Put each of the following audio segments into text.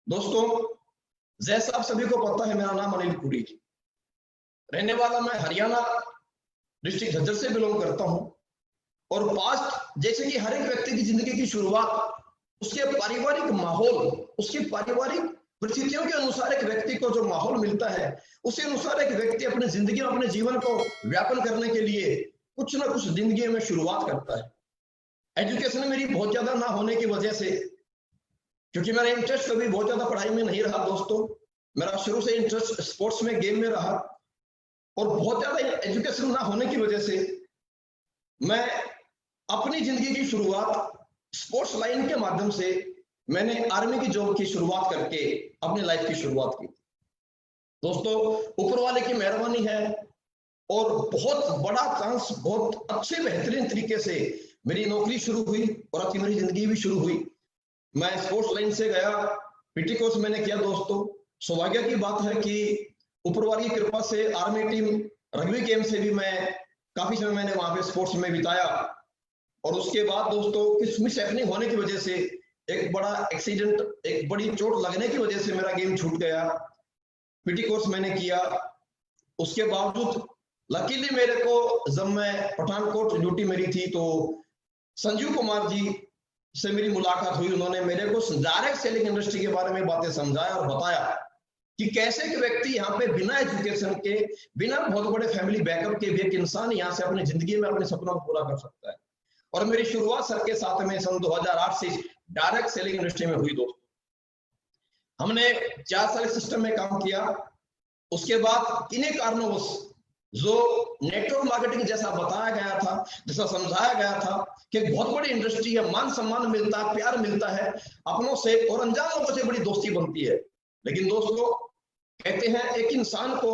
दोस्तों, जैसा आप सभी को पता है, मेरा नाम अनिल पुरी, रहने वाला मैं हरियाणा डिस्ट्रिक्ट झज्जर से बिलोंग करता हूं। और पास्ट जैसे कि हर एक व्यक्ति की जिंदगी की शुरुआत उसके पारिवारिक माहौल, उसकी पारिवारिक परिस्थितियों के अनुसार एक व्यक्ति को जो माहौल मिलता है, उसी अनुसार एक व्यक्ति अपनी जिंदगी में अपने जीवन को व्यापन करने के लिए कुछ ना कुछ जिंदगी में शुरुआत करता है। एजुकेशन मेरी बहुत ज्यादा ना होने की वजह से, क्योंकि मेरा इंटरेस्ट कभी बहुत ज्यादा पढ़ाई में नहीं रहा दोस्तों, मेरा शुरू से इंटरेस्ट स्पोर्ट्स में, गेम में रहा, और बहुत ज्यादा एजुकेशन ना होने की वजह से मैं अपनी जिंदगी की शुरुआत स्पोर्ट्स लाइन के माध्यम से मैंने आर्मी की जॉब की शुरुआत करके अपनी लाइफ की शुरुआत की। दोस्तों, ऊपर वाले की मेहरबानी है और बहुत बड़ा चांस, बहुत अच्छे बेहतरीन तरीके से मेरी नौकरी शुरू हुई और अच्छी मेरी जिंदगी भी शुरू हुई। मैं स्पोर्ट्स लाइन से गया, पीटी कोर्स मैंने किया। दोस्तों, सौभाग्य की बात है कि ऊपर वाली की कृपा से आर्मी टीम रग्बी गेम से भी मैं काफी समय मैंने वहां पे स्पोर्ट्स में बिताया। और उसके बाद दोस्तों कुछ मिस हैपनिंग होने की वजह से, एक बड़ा एक्सीडेंट, एक बड़ी चोट लगने की वजह से मेरा गेम छूट गया। पीटी कोर्स मैंने किया, उसके बावजूद लकीली मेरे को, जब मैं पठानकोट ड्यूटी मेरी थी, तो संजीव कुमार जी से मेरी मुलाकात हुई। उन्होंने मेरे को डायरेक्ट सेलिंग इंडस्ट्री के बारे में बातें समझाया और बताया कि कैसे एक व्यक्ति यहाँ पे बिना एजुकेशन के, बिना बहुत बड़े फैमिली बैकअप के भी एक इंसान यहाँ से अपनी जिंदगी में अपने सपनों को पूरा कर सकता है। और मेरी शुरुआत सर के साथ में सन 2008 से डायरेक्ट सेलिंग इंडस्ट्री में हुई। दोस्तों, हमने 4 साल सिस्टम में काम किया। उसके बाद इन्हीं कारणों जो नेटवर्क मार्केटिंग जैसा बताया गया था, जैसा समझाया गया था कि बहुत बड़ी इंडस्ट्री है, मान सम्मान मिलता है, प्यार मिलता है अपनों से, और अनजान लोगों से बड़ी दोस्ती बनती है। लेकिन दोस्तों, कहते हैं एक इंसान को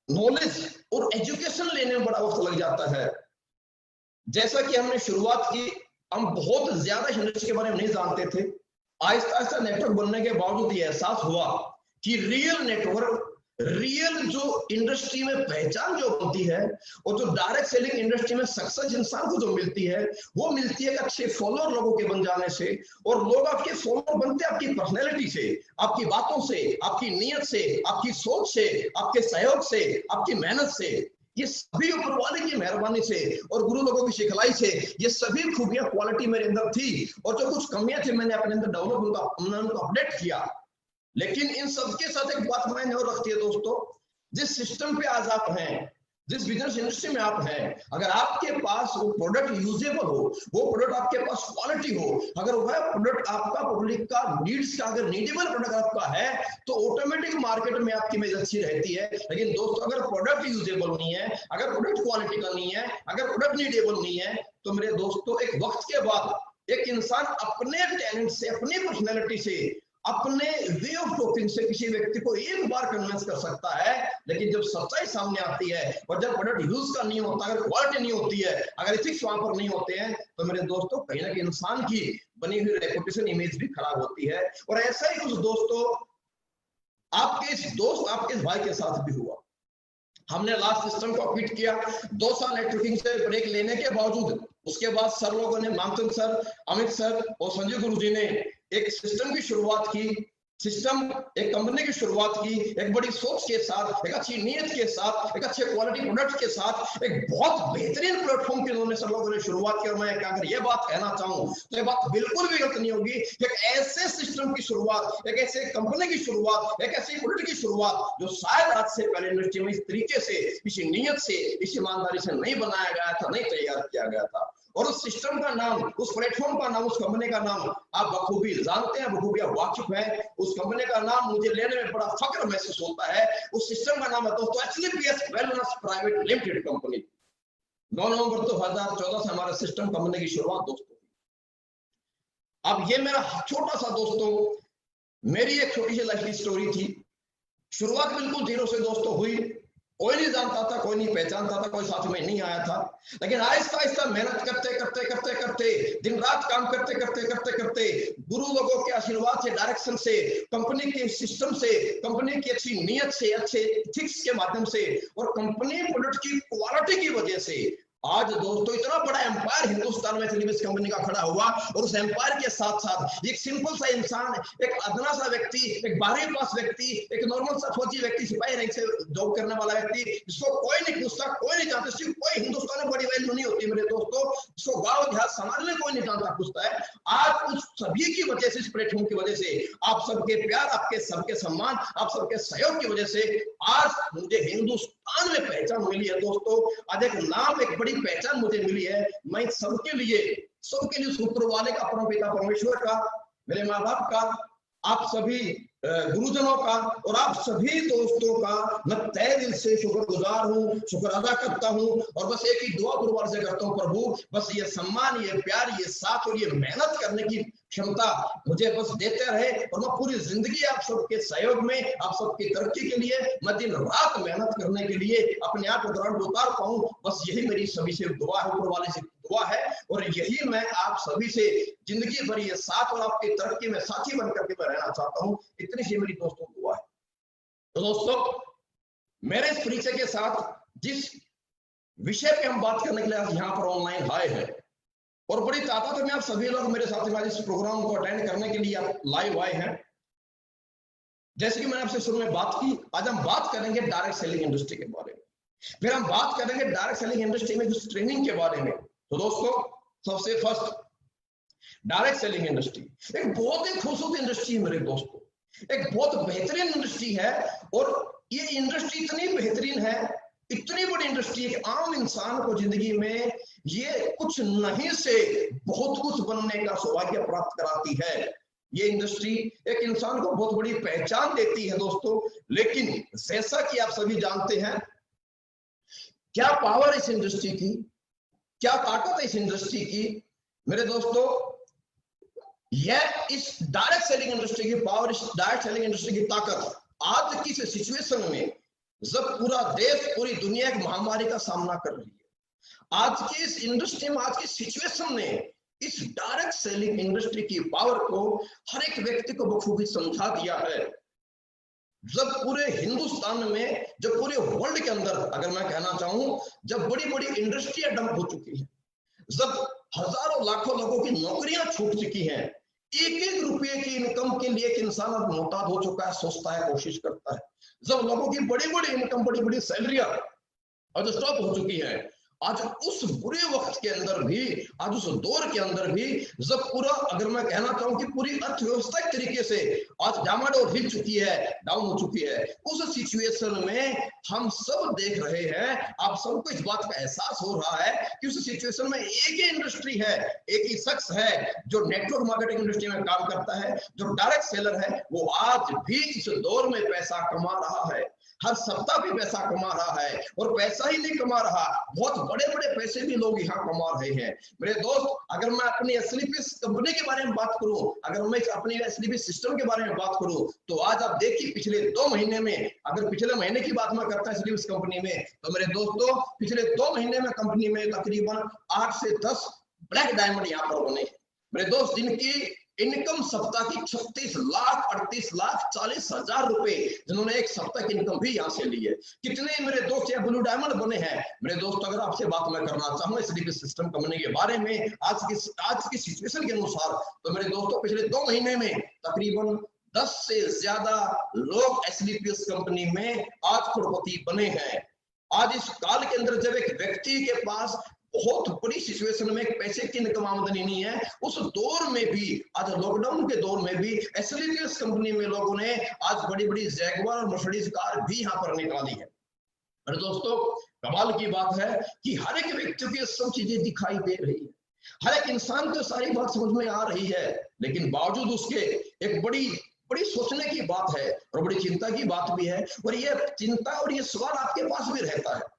नॉलेज और एजुकेशन लेने में बड़ा वक्त लग जाता है। जैसा कि हमने शुरुआत की, हम बहुत ज्यादा इंडस्ट्री के बारे में नहीं जानते थे। आहिस्ता आहिस्ता नेटवर्क बनने के बावजूद ये एहसास हुआ कि रियल नेटवर्क, रियल जो इंडस्ट्री में पहचान जो बनती है, और जो डायरेक्ट सेलिंग इंडस्ट्री में सक्सेस इंसान को जो मिलती है, वो मिलती है अच्छे फॉलोअर लोगों के बन जाने से। और लोग आपके फॉलोअर बनते हैं आपकी पर्सनैलिटी से, आपकी बातों से, आपकी नीयत से, आपकी सोच से, आपके सहयोग से, आपकी मेहनत से। ये सभी ऊपर वाले की मेहरबानी से और गुरु लोगों की सिखलाई से ये सभी खूबियां, क्वालिटी मेरे अंदर थी। और जो कुछ कमियां थी मैंने अपने अंदर डेवलप, उनको अपडेट किया। लेकिन इन सबके साथ एक बात मैंने और रखती है दोस्तों, जिस सिस्टम पे आज आप हैं, जिस बिजनेस इंडस्ट्री में आप हैं, अगर आपके पास वो प्रोडक्ट यूजेबल हो, वो प्रोडक्ट आपके पास क्वालिटी हो, अगर वह प्रोडक्ट आपका पब्लिक का नीड्स का, अगर नीडेबल प्रोडक्ट आपका है, तो ऑटोमेटिक मार्केट में आपकी इमेज अच्छी रहती है। लेकिन दोस्तों, अगर प्रोडक्ट यूजेबल नहीं है, अगर प्रोडक्ट क्वालिटी का नहीं है, अगर प्रोडक्ट नीडेबल नहीं है, तो मेरे दोस्तों एक वक्त के बाद एक इंसान अपने टैलेंट से, अपनी पर्सनैलिटी से, अपने वे ऑफ टॉकिंग से किसी व्यक्ति को एक बार कन्विंस कर सकता है। लेकिन जब सच्चाई सामने आती है और जब प्रोडक्ट यूज का नहीं होता, अगर क्वालिटी नहीं होती है, अगर एथिक्स वहां पर नहीं होते हैं, तो मेरे दोस्तों कहीं ना कहीं इंसान की बनी हुई रेपुटेशन, इमेज भी खराब होती है। और ऐसा ही कुछ दोस्तों आपके इस दोस्त, आपके इस भाई के साथ भी हुआ। हमने लास्ट सिस्टम को क्विट किया 2 साल नेटवर्किंग से ब्रेक लेने के बावजूद। उसके बाद सर लोगों ने, मामचंद सर, अमित सर और संजय गुरु जी ने एक सिस्टम की शुरुआत की, सिस्टम एक कंपनी की शुरुआत की, एक बड़ी सोच के साथ, एक अच्छी नीयत के साथ, एक अच्छे क्वालिटी प्रोडक्ट के साथ, एक बहुत बेहतरीन प्लेटफॉर्म की उन्होंने सब लोगों ने शुरुआत की। और मैं अगर ये बात कहना चाहूं तो ये बात बिल्कुल भी गलत नहीं होगी। एक ऐसे सिस्टम की शुरुआत, एक ऐसे कंपनी की शुरुआत, एक ऐसी प्रोडक्ट की शुरुआत जो शायद आज से पहले इंडस्ट्री में इस तरीके से, इसी नीयत से, इसी ईमानदारी से नहीं बनाया गया था, नहीं तैयार किया गया था। और उस सिस्टम का नाम, उस प्लेटफॉर्म का नाम, उस कंपनी का नाम आप बखूबी जानते हैं, बखूबी वाकिफ हैं। उस कंपनी का नाम मुझे लेने में बड़ा फक्र महसूस होता है। उस सिस्टम का नाम है दोस्तों एचलीपीएस वेलनेस प्राइवेट लिमिटेड कंपनी। 9 नवंबर 2014 से हमारा सिस्टम कंपनी की शुरुआत दोस्तों। अब ये मेरा छोटा सा दोस्तों, मेरी एक छोटी सी लाइफ की स्टोरी थी। शुरुआत बिल्कुल जीरो से दोस्तों हुई। कोई नहीं जानता था, कोई नहीं पहचानता था, कोई साथ में नहीं आया था। लेकिन आहिस्ता आहिस्ता मेहनत करते करते करते करते, दिन रात काम करते करते करते करते, गुरु लोगों के आशीर्वाद से, डायरेक्शन से, कंपनी के सिस्टम से, कंपनी की अच्छी नीयत से, अच्छे एथिक्स के माध्यम से, और कंपनी प्रोडक्ट की क्वालिटी की वजह से आज दोस्तों इतना बड़ा एम्पायर हिंदुस्तान में एसएलवीएस कंपनी का खड़ा हुआ, और उस एम्पायर के साथ साथ एक सिंपल सा इंसान, एक अदना सा व्यक्ति, एक 12वीं पास व्यक्ति, एक नॉर्मल सा फौजी व्यक्ति, सिपाही रैंक से जॉब करने वाला व्यक्ति, जिसको कोई नहीं पूछता, कोई नहीं जानता, सिर्फ कोई हिंदुस्तान में बड़ी वैल्यू नहीं होती मेरे दोस्तों, जिसको गाँव देहात समाज में कोई नहीं जानता पूछता है। आज उस सभी की वजह से, इस प्लेटफॉर्म की वजह से, आप सबके प्यार, आपके सबके सम्मान, आप सबके सहयोग की वजह से आज मुझे हिंदुस्तान में पहचान मिली है दोस्तों। आज एक नाम, एक बड़ी पहचान मुझे मिली है। मैं सबके लिए ऊपर वाले का, परमपिता परमेश्वर का, मेरे माँ बाप का, आप सभी गुरुजनों का और आप सभी दोस्तों का मैं तहे दिल से शुक्रगुजार हूँ, शुक्र अदा करता हूँ। और बस एक ही दुआ गुरुवार से करता हूँ, प्रभु बस ये सम्मान, ये प्यार, ये साथ और ये मेहनत करने की क्षमता मुझे बस देते रहे, और मैं पूरी जिंदगी आप सबके सहयोग में, आप सबकी तरक्की के लिए मैं दिन रात मेहनत करने के लिए अपने आप को ग्राउंड उतार पाऊं। बस यही मेरी सभी से दुआ है, ऊपर वाले से दुआ है, और यही मैं आप सभी से जिंदगी भर ये साथ और आपकी तरक्की में साथी बनकर के मैं रहना चाहता हूँ। इतनी सी मेरी दोस्तों दुआ है। तो दोस्तों, मेरे इस परिचय के साथ जिस विषय पे हम बात करने के लिए आज यहाँ पर ऑनलाइन आए हैं, और बड़ी ताकत में आप सभी लोग मेरे साथ में इस प्रोग्राम को अटेंड करने के लिए आप लाइव आए हैं। जैसे कि मैंने आपसे शुरू में बात की, आज हम बात करेंगे डायरेक्ट सेलिंग इंडस्ट्री के बारे में, फिर हम बात करेंगे डायरेक्ट सेलिंग इंडस्ट्री में कुछ ट्रेनिंग के बारे में। तो दोस्तों, सबसे फर्स्ट डायरेक्ट सेलिंग इंडस्ट्री एक बहुत ही खूबसूरत इंडस्ट्री है मेरे दोस्तों, एक बहुत बेहतरीन इंडस्ट्री है। और ये इंडस्ट्री इतनी बेहतरीन है, इतनी बड़ी इंडस्ट्री है कि आम इंसान को जिंदगी में ये कुछ नहीं से बहुत कुछ बनने का सौभाग्य प्राप्त कराती है। ये इंडस्ट्री एक इंसान को बहुत बड़ी पहचान देती है दोस्तों। लेकिन जैसा कि आप सभी जानते हैं, क्या पावर इस इंडस्ट्री की, क्या ताकत है इस इंडस्ट्री की मेरे दोस्तों, यह इस डायरेक्ट सेलिंग इंडस्ट्री की पावर, इस डायरेक्ट सेलिंग इंडस्ट्री की ताकत आज की सिचुएशन में, जब पूरा देश, पूरी दुनिया एक महामारी का सामना कर रही है, आज की इस इंडस्ट्री में, आज की सिचुएशन में इस डायरेक्ट सेलिंग इंडस्ट्री की पावर को हर एक व्यक्ति को बखूबी समझा दिया है। जब पूरे हिंदुस्तान में, जब पूरे वर्ल्ड के अंदर अगर मैं कहना चाहूं, जब बड़ी बड़ी इंडस्ट्रियां डंप हो चुकी है, जब हजारों लाखों लोगों की नौकरियां छूट चुकी हैं, एक एक रुपये की इनकम के लिए एक इंसान अब मोहताज हो चुका है, सोचता है, कोशिश करता है। जब लोगों की बड़ी बड़ी इनकम, बड़ी बड़ी सैलरियां आज स्टॉप हो चुकी है, आज उस बुरे वक्त के अंदर भी, आज उस दौर के अंदर भी, जब पूरा, अगर मैं कहना चाहूं कि पूरी अर्थव्यवस्था एक तरीके से आज डामाडोल हिल चुकी है, डाउन हो चुकी है, उस सिचुएशन में हम सब देख रहे हैं, आप सबको इस बात का एहसास हो रहा है कि उस सिचुएशन में एक ही इंडस्ट्री है, एक ही शख्स है जो नेटवर्क मार्केटिंग इंडस्ट्री में काम करता है, जो डायरेक्ट सेलर है, वो आज भी इस दौर में पैसा कमा रहा है, हर सप्ताह भी पैसा कमा रहा है। और पैसा ही नहीं कमा रहा, बहुत बड़े बड़े पैसे भी लोग यहाँ कमा रहे हैं मेरे दोस्त। अगर मैं अपनी एसएलवीएस कंपनी के बारे में बात करूं, अगर मैं अपनी एसएलवीएस सिस्टम के बारे में बात करूं, तो आज आप देखिए पिछले 2 महीने में, अगर पिछले महीने की बात मैं करता हूं एसएलवीएस कंपनी में, तो मेरे दोस्तों पिछले 2 महीने में कंपनी में तकरीबन 8 से 10 ब्लैक डायमंड यहाँ पर बने मेरे दोस्त, जिनकी इनकम सप्ताह की 36 लाख 38 लाख 40 हजार रुपए, जिन्होंने एक सप्ताह की इनकम भी यहाँ से ली है। कितने मेरे दोस्त यहाँ ब्लू डायमंड बने हैं मेरे दोस्त। अगर आपसे बात मैं करना चाहूँ एसएलवीएस सिस्टम कंपनी के बारे में आज की सिचुएशन के अनुसार, तो मेरे दोस्तों पिछले 2 महीने में तकरीबन 10 से ज्यादा लोग एसएलवीएस कंपनी में आज करोड़पति बने हैं। आज इस काल के अंदर जब एक व्यक्ति के पास बहुत बड़ी सिचुएशन में एक पैसे की इनकम आमदनी नहीं है, उस दौर में भी, आज लॉकडाउन के दौर में भी एसएलवीएस कंपनी में लोगों ने आज बड़ी बड़ी जैगुआर और मर्सिडीज कार भी यहाँ पर निकाली है। अरे दोस्तों, कमाल की बात है कि हर एक व्यक्ति को ये सब चीजें दिखाई दे रही है, हर एक इंसान को सारी बात समझ में आ रही है, लेकिन बावजूद उसके एक बड़ी सोचने की बात है और बड़ी चिंता की बात भी है। और ये चिंता और ये सवाल आपके पास भी रहता है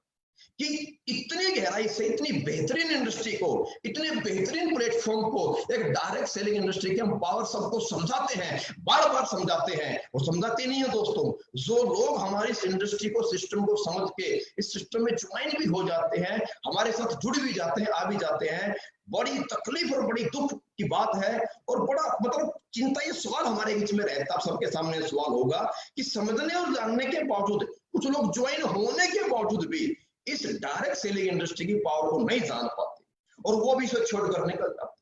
कि इतनी गहराई से, इतनी बेहतरीन इंडस्ट्री को, इतने बेहतरीन प्लेटफॉर्म को, एक डायरेक्ट सेलिंग इंडस्ट्री के हम पावर सबको समझाते हैं, बार बार समझाते हैं, और समझाते नहीं है दोस्तों। जो लोग हमारी इस इंडस्ट्री को, सिस्टम को समझ के इस सिस्टम में ज्वाइन भी हो जाते हैं, हमारे साथ जुड़ भी जाते हैं, आ भी जाते हैं, बड़ी तकलीफ और बड़ी दुख की बात है। और बड़ा मतलब चिंता, ये सवाल हमारे बीच में रहता है, आप सबके सामने सवाल होगा कि समझने और जानने के बावजूद, कुछ लोग ज्वाइन होने के बावजूद भी इस डायरेक्ट सेलिंग इंडस्ट्री की पावर को नहीं जान पाते और वो भी इसे छोड़कर निकल जाते हैं।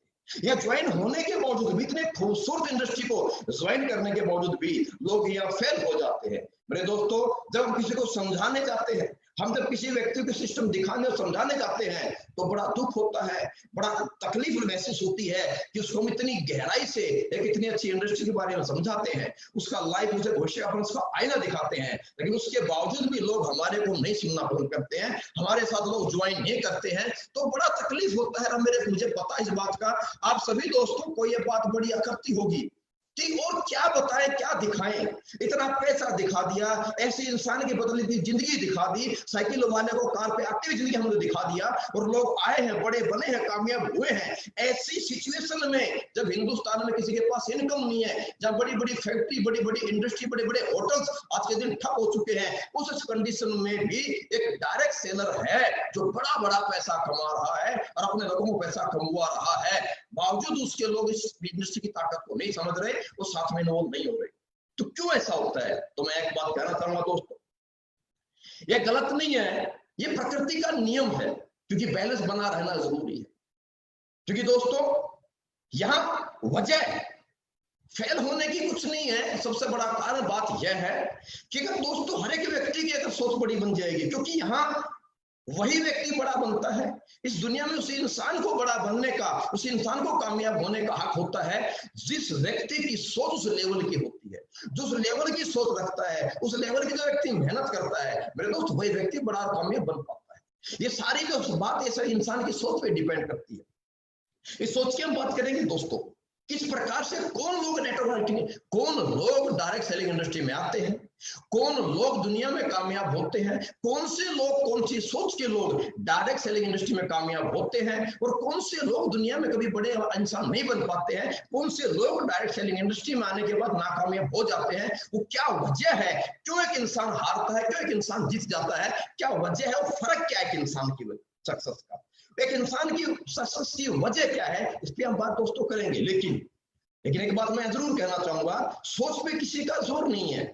या ज्वाइन होने के बावजूद भी, इतने खूबसूरत इंडस्ट्री को ज्वाइन करने के बावजूद भी लोग यहाँ फेल हो जाते हैं। मेरे दोस्तों, जब हम किसी को समझाने जाते हैं, हम जब किसी व्यक्ति को सिस्टम दिखाने और समझाने जाते हैं तो बड़ा दुख होता है, बड़ा तकलीफ महसूस होती है कि उसको हम इतनी गहराई से एक इतनी अच्छी इंडस्ट्री के बारे में समझाते हैं, उसका लाइफ, उसे भविष्य का उसका आईना दिखाते हैं, लेकिन उसके बावजूद भी लोग हमारे को नहीं सुनना पसंद करते हैं, हमारे साथ लोग ज्वाइन नहीं करते हैं, तो बड़ा तकलीफ होता है। मुझे पता है इस बात का, आप सभी दोस्तों को ये बात बड़ी अखरती होगी कि और क्या बताएं, क्या दिखाएं, इतना पैसा दिखा दिया, ऐसे इंसान की बदली हुई जिंदगी दिखा दी, साइकिल वाले को कार पे आती हुई जिंदगी हमने दिखा दिया और लोग आए हैं, बड़े बने हैं, कामयाब हुए हैं। ऐसी सिचुएशन में जब हिंदुस्तान में किसी के पास इनकम नहीं है, जब बड़ी बड़ी फैक्ट्री, बड़ी बड़ी इंडस्ट्री, बड़े बड़े होटल्स आज के दिन ठप हो चुके हैं, उस कंडीशन में भी एक डायरेक्ट सेलर है जो बड़ा बड़ा पैसा कमा रहा है और अपने लोगों को पैसा कमवा रहा है, बावजूद उसके लोग इस इंडस्ट्री की ताकत को नहीं समझ रहे, वो साथ में इन्वॉल्व नहीं हो रहे। तो क्यों ऐसा होता है? तो मैं एक बात कहना चाहूंगा दोस्तों, ये गलत नहीं है, ये प्रकृति का नियम है, क्योंकि बैलेंस बना रहना जरूरी है। क्योंकि दोस्तों यहां वजह फेल होने की कुछ नहीं है, सबसे बड़ा कारण बात यह है कि अगर दोस्तों हर एक व्यक्ति की अगर सोच बड़ी बन जाएगी, क्योंकि यहाँ वही व्यक्ति बड़ा बनता है इस दुनिया में, उस इंसान को बड़ा बनने का, उस इंसान को कामयाब होने का हक होता है जिस व्यक्ति की सोच उस लेवल की होती है, जो उस लेवल की सोच रखता है, उस लेवल की जो व्यक्ति मेहनत करता है, मेरे दोस्त, वही व्यक्ति बड़ा कामयाब बन पाता है। ये सारी जो बात ऐसा इंसान की सोच पे डिपेंड करती है। इस सोच की हम बात करेंगे दोस्तों, किस प्रकार से कौन लोग नेटवर्क मार्केटिंग, कौन लोग डायरेक्ट सेलिंग इंडस्ट्री में आते हैं, कौन लोग दुनिया में कामयाब होते हैं, कौन से लोग, कौन सी सोच के लोग डायरेक्ट सेलिंग इंडस्ट्री में कामयाब होते हैं और कौन से लोग दुनिया में कभी बड़े इंसान नहीं बन पाते हैं, कौन से लोग डायरेक्ट सेलिंग इंडस्ट्री में आने के बाद नाकामयाब हो जाते हैं, वो क्या वजह है, क्यों एक इंसान हारता है, क्यों एक इंसान जीत जाता है, क्या वजह है और फर्क क्या है एक इंसान की सक्सेस का, एक इंसान की सक्सेस की वजह क्या है, इस पे हम बात दोस्तों करेंगे। लेकिन एक बात मैं जरूर कहना चाहूंगा, सोच पे किसी का जोर नहीं है,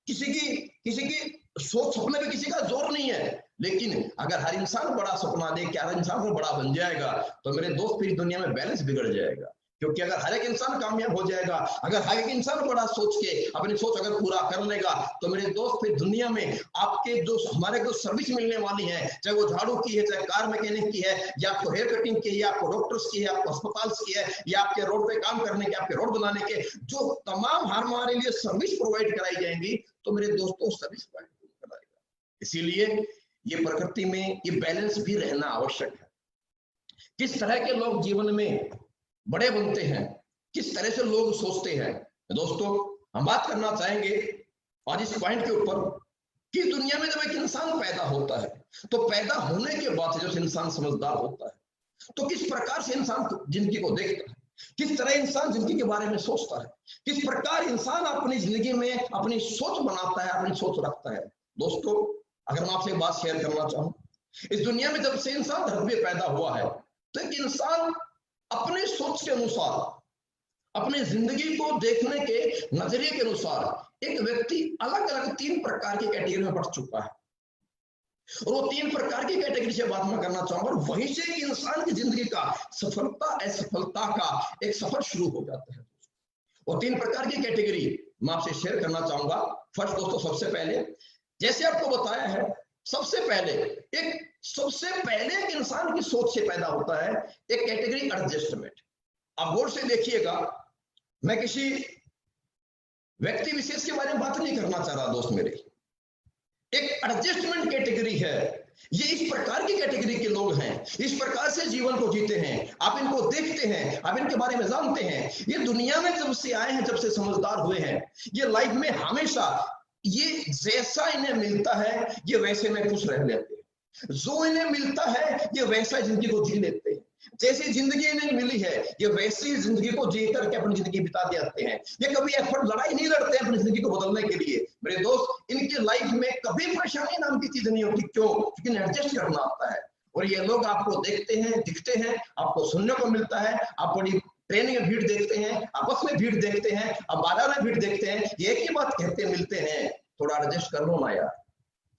किसी की सोच, सपने पे किसी का जोर नहीं है, लेकिन अगर हर इंसान बड़ा सपना दे कि हर इंसान को बड़ा बन जाएगा तो मेरे दोस्त फिर दुनिया में बैलेंस बिगड़ जाएगा। क्योंकि अगर हर एक इंसान कामयाब हो जाएगा, अगर हर एक इंसान बड़ा सोच के अपनी सोच अगर पूरा कर लेगा तो मेरे दोस्त फिर दुनिया में आपके जो हमारे को सर्विस मिलने वाली है, चाहे वो झाड़ू की है, चाहे कार मैकेनिक की है, या आपको हेयर कटिंग की है, या आपको डॉक्टर्स की है, आपको अस्पताल की है, या आपके रोड पे काम करने के, आपके रोड बनाने के, जो तमाम हमारे लिए सर्विस प्रोवाइड कराई जाएंगी, तो मेरे दोस्तों सर्विस प्रोवाइड कराएगा। इसीलिए ये प्रकृति में ये बैलेंस भी रहना आवश्यक है। किस तरह के लोग जीवन में बड़े बनते हैं, किस तरह से लोग सोचते हैं, दोस्तों हम बात करना चाहेंगे आज इस पॉइंट के ऊपर कि दुनिया में जब एक इंसान पैदा होता है तो पैदा होने के बाद से जब इंसान समझदार होता है तो किस प्रकार से इंसान जिंदगी को देखता है, किस तरह इंसान जिंदगी के बारे में सोचता है, किस प्रकार इंसान अपनी जिंदगी में अपनी सोच बनाता है, अपनी सोच रखता है। दोस्तों अगर मैं आपसे बात शेयर करना चाहूं, इस दुनिया में जब से इंसान धरती पे पैदा हुआ है तो एक इंसान अपने सोच के अनुसार, अपने जिंदगी को देखने के नजरिए के अनुसार एक व्यक्ति अलग अलग 3 प्रकार की कैटेगरी में बढ़ चुका है और वो 3 प्रकार की कैटेगरी से बात मैं करना चाहूंगा और वहीं से इंसान की जिंदगी का सफलता असफलता का एक सफर शुरू हो जाता है। और 3 प्रकार की कैटेगरी मैं आपसे शेयर करना चाहूंगा। फर्स्ट दोस्तों, सबसे पहले जैसे आपको बताया है, सबसे पहले एक इंसान की सोच से पैदा होता है एक कैटेगरी एडजस्टमेंट। अब गौर से देखिएगा, मैं किसी व्यक्ति विशेष के बारे में बात नहीं करना चाह रहा दोस्त मेरे, एक एडजस्टमेंट कैटेगरी है। ये इस प्रकार की कैटेगरी के लोग हैं, इस प्रकार से जीवन को जीते हैं, आप इनको देखते हैं, आप इनके बारे में जानते हैं। ये दुनिया में जब से आए हैं, जब से समझदार हुए हैं, ये लाइफ में हमेशा ये जैसा इन्हें मिलता है ये वैसे में खुश रह लेते हैं, जो इन्हें मिलता है ये वैसा जिंदगी को जी लेते हैं, जैसी जिंदगी इन्हें मिली है ये वैसी जिंदगी को जी करके अपनी जिंदगी बिता देते हैं। ये कभी एफर्ट, लड़ाई नहीं लड़ते अपनी जिंदगी को बदलने के लिए। मेरे दोस्त, इनकी लाइफ में कभी परेशानी नाम की चीज नहीं होती। क्यों? क्योंकि इन्हें एडजस्ट करना आता है। और ये लोग आपको देखते हैं, दिखते हैं, आपको सुनने को मिलता है, आप बड़ी ट्रेन में भीड़ देखते हैं, आपस में भीड़ देखते हैं, आप बाजार में भीड़ देखते हैं, ये एक ही बात कहते मिलते हैं, थोड़ा एडजस्ट कर लो ना यार,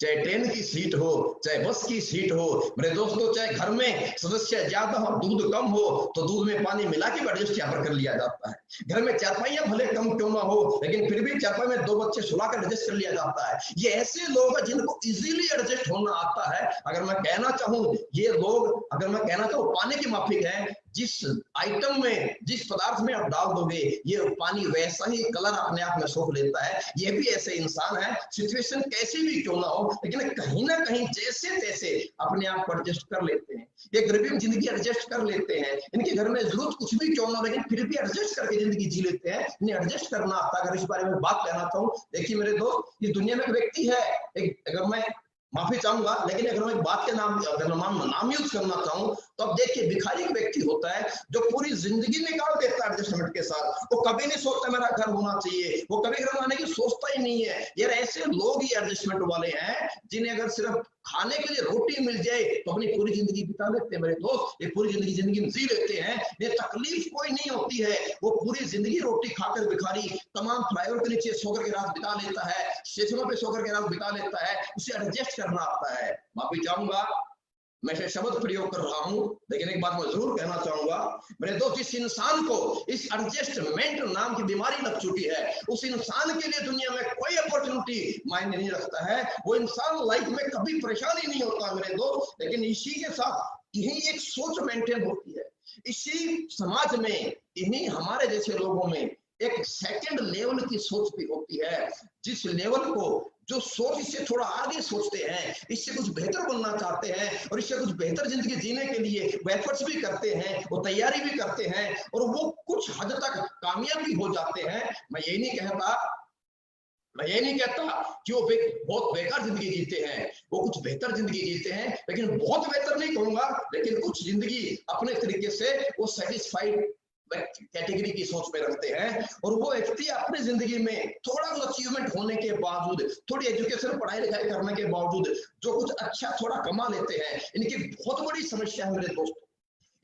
चाहे ट्रेन की सीट हो, चाहे बस की सीट हो, मेरे दोस्तों, चाहे घर में सदस्य ज्यादा हो, दूध कम हो, तो दूध में पानी मिला के एडजस्ट यहाँ पर कर लिया जाता है। घर में चारपाइयां भले कम क्यों ना हो, लेकिन फिर भी चारपाई में 2 बच्चे सुलाकर एडजस्ट कर लिया जाता है। ये ऐसे लोग हैं जिनको इजीली एडजस्ट होना आता है। अगर मैं कहना चाहूँ, ये लोग, अगर मैं कहना चाहूँ, पानी के माफिक है। जिस आइटम में, जिस पदार्थ में आप डाल दोगे, ये पानी वैसा ही कलर अपने आप में सोख लेता है। ये भी ऐसे इंसान है, सिचुएशन कैसी भी क्यों ना हो, लेकिन कहीं ना कहीं जैसे तैसे अपने आप को एडजस्ट कर लेते हैं। ये गरीबी में जिंदगी एडजस्ट कर लेते हैं। इनके घर में जरूरत कुछ भी क्यों ना हो, लेकिन फिर भी एडजस्ट करके जिंदगी जी लेते हैं। इन्हें एडजस्ट करना आता है। अगर इस बारे में बात कहना चाहूँ, देखिए मेरे दोस्त, ये दुनिया में एक व्यक्ति है, अगर मैं माफी चाहूंगा, लेकिन अगर मैं बात के नाम यूज करना चाहूँ, तो अब देखिए, भिखारी एक व्यक्ति होता है जो पूरी जिंदगी निकाल देता है एडजस्टमेंट के साथ। वो कभी नहीं सोचता मेरा घर होना चाहिए, वो कभी घर बनाने की सोचता ही नहीं है। यार ऐसे लोग ही एडजस्टमेंट वाले हैं, जिन्हें अगर सिर्फ खाने के लिए रोटी मिल जाए तो अपनी पूरी जिंदगी बिता लेते हैं। मेरे दोस्त, ये पूरी जिंदगी जी लेते हैं, ये तकलीफ कोई नहीं होती है। वो पूरी जिंदगी रोटी खाकर भिखारी तमाम फ्लाईओवर के नीचे सोकर के रात बिता लेता है, स्टेशनों पे सोकर के रात बिता लेता है। उसे एडजस्ट करना आता है। माफी चाहूंगा, मैं शब्द प्रयोग कर रहा हूं, लेकिन एक बात मैं जरूर कहना चाहूंगा, मेरे दोस्त, जिस इंसान को इस एडजस्टमेंट नाम की बीमारी लग चुकी है, उस इंसान के लिए दुनिया में कोई अपॉर्चुनिटी मायने नहीं रखता है। वो इंसान लाइफ में कभी परेशानी नहीं होता मेरे दोस्त। लेकिन इसी के साथ यही एक सोच मेंटेन होती है। इसी समाज में, इन्हीं हमारे जैसे लोगों में एक सेकंड लेवल की सोच भी होती है, जिस लेवल को, जो सोच इससे थोड़ा आगे सोचते हैं, इससे कुछ बेहतर बनना चाहते हैं और इससे कुछ बेहतर जिंदगी जीने के लिए वो एफर्ट्स भी करते हैं, वो तैयारी भी करते हैं और वो कुछ हद तक कामयाब भी हो जाते हैं। मैं ये नहीं कहता कि वो बहुत बेकार जिंदगी जीते हैं, वो कुछ बेहतर जिंदगी जीते हैं, लेकिन बहुत बेहतर नहीं कहूंगा, लेकिन कुछ जिंदगी अपने तरीके से वो सेटिस्फाइड कैटेगरी की सोच में रखते हैं। और वो व्यक्ति अपनी जिंदगी में थोड़ा कुछ अचीवमेंट होने के बावजूद, थोड़ी एजुकेशन, पढ़ाई लिखाई करने के बावजूद जो कुछ अच्छा थोड़ा कमा लेते हैं, इनकी बहुत बड़ी समस्या है मेरे दोस्तों।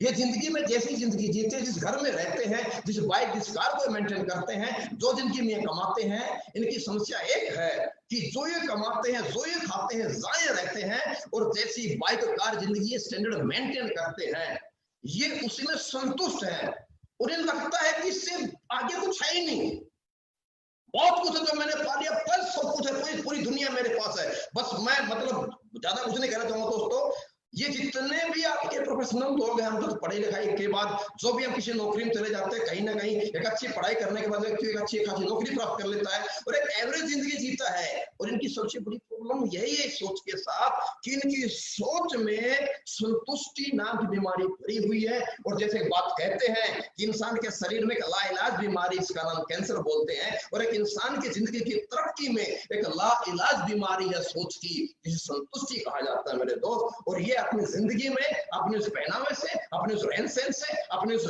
ये जिंदगी में जैसी जिंदगी जीते हैं, जिस घर में रहते हैं, जिस बाइक, जिस कार को मेंटेन करते हैं, जो जिंदगी में कमाते हैं, इनकी समस्या एक है कि जो ये कमाते हैं, जो ये खाते हैं, जाए रहते हैं, और जैसी बाइक, कार, जिंदगी स्टैंडर्ड मेंटेन करते हैं, ये उसी में संतुष्ट है। उन्हें लगता है कि इससे आगे कुछ है ही नहीं, बहुत कुछ है जो मैंने पा लिया, बस सब कुछ है, पूरी दुनिया मेरे पास है, बस मैं, मतलब ज्यादा कुछ नहीं कहना चाहूंगा दोस्तों। ये जितने भी आपके प्रोफेशनल लोग हैं, हम तो पढ़ाई लिखाई के बाद जो भी हम किसी नौकरी में चले जाते हैं, कहीं ना कहीं एक अच्छी पढ़ाई करने के बाद व्यक्ति एक अच्छी खासी नौकरी प्राप्त कर लेता है और एक एवरेज जिंदगी जीता है। और इनकी सबसे बड़ी प्रॉब्लम यही है सोच के साथ कि इनकी सोच में संतुष्टि नाम की बीमारी भरी हुई है। और जैसे बात कहते हैं कि इंसान के शरीर में एक लाइलाज बीमारी, इसका नाम कैंसर बोलते हैं, और एक इंसान की जिंदगी की तरक्की में एक लाइलाज बीमारी है सोच की, जिसे संतुष्टि कहा जाता है मेरे दोस्त। और ये अपनी जिंदगी में, अपने उस पहनावे से, अपने उस रहन सहन से, अपने उस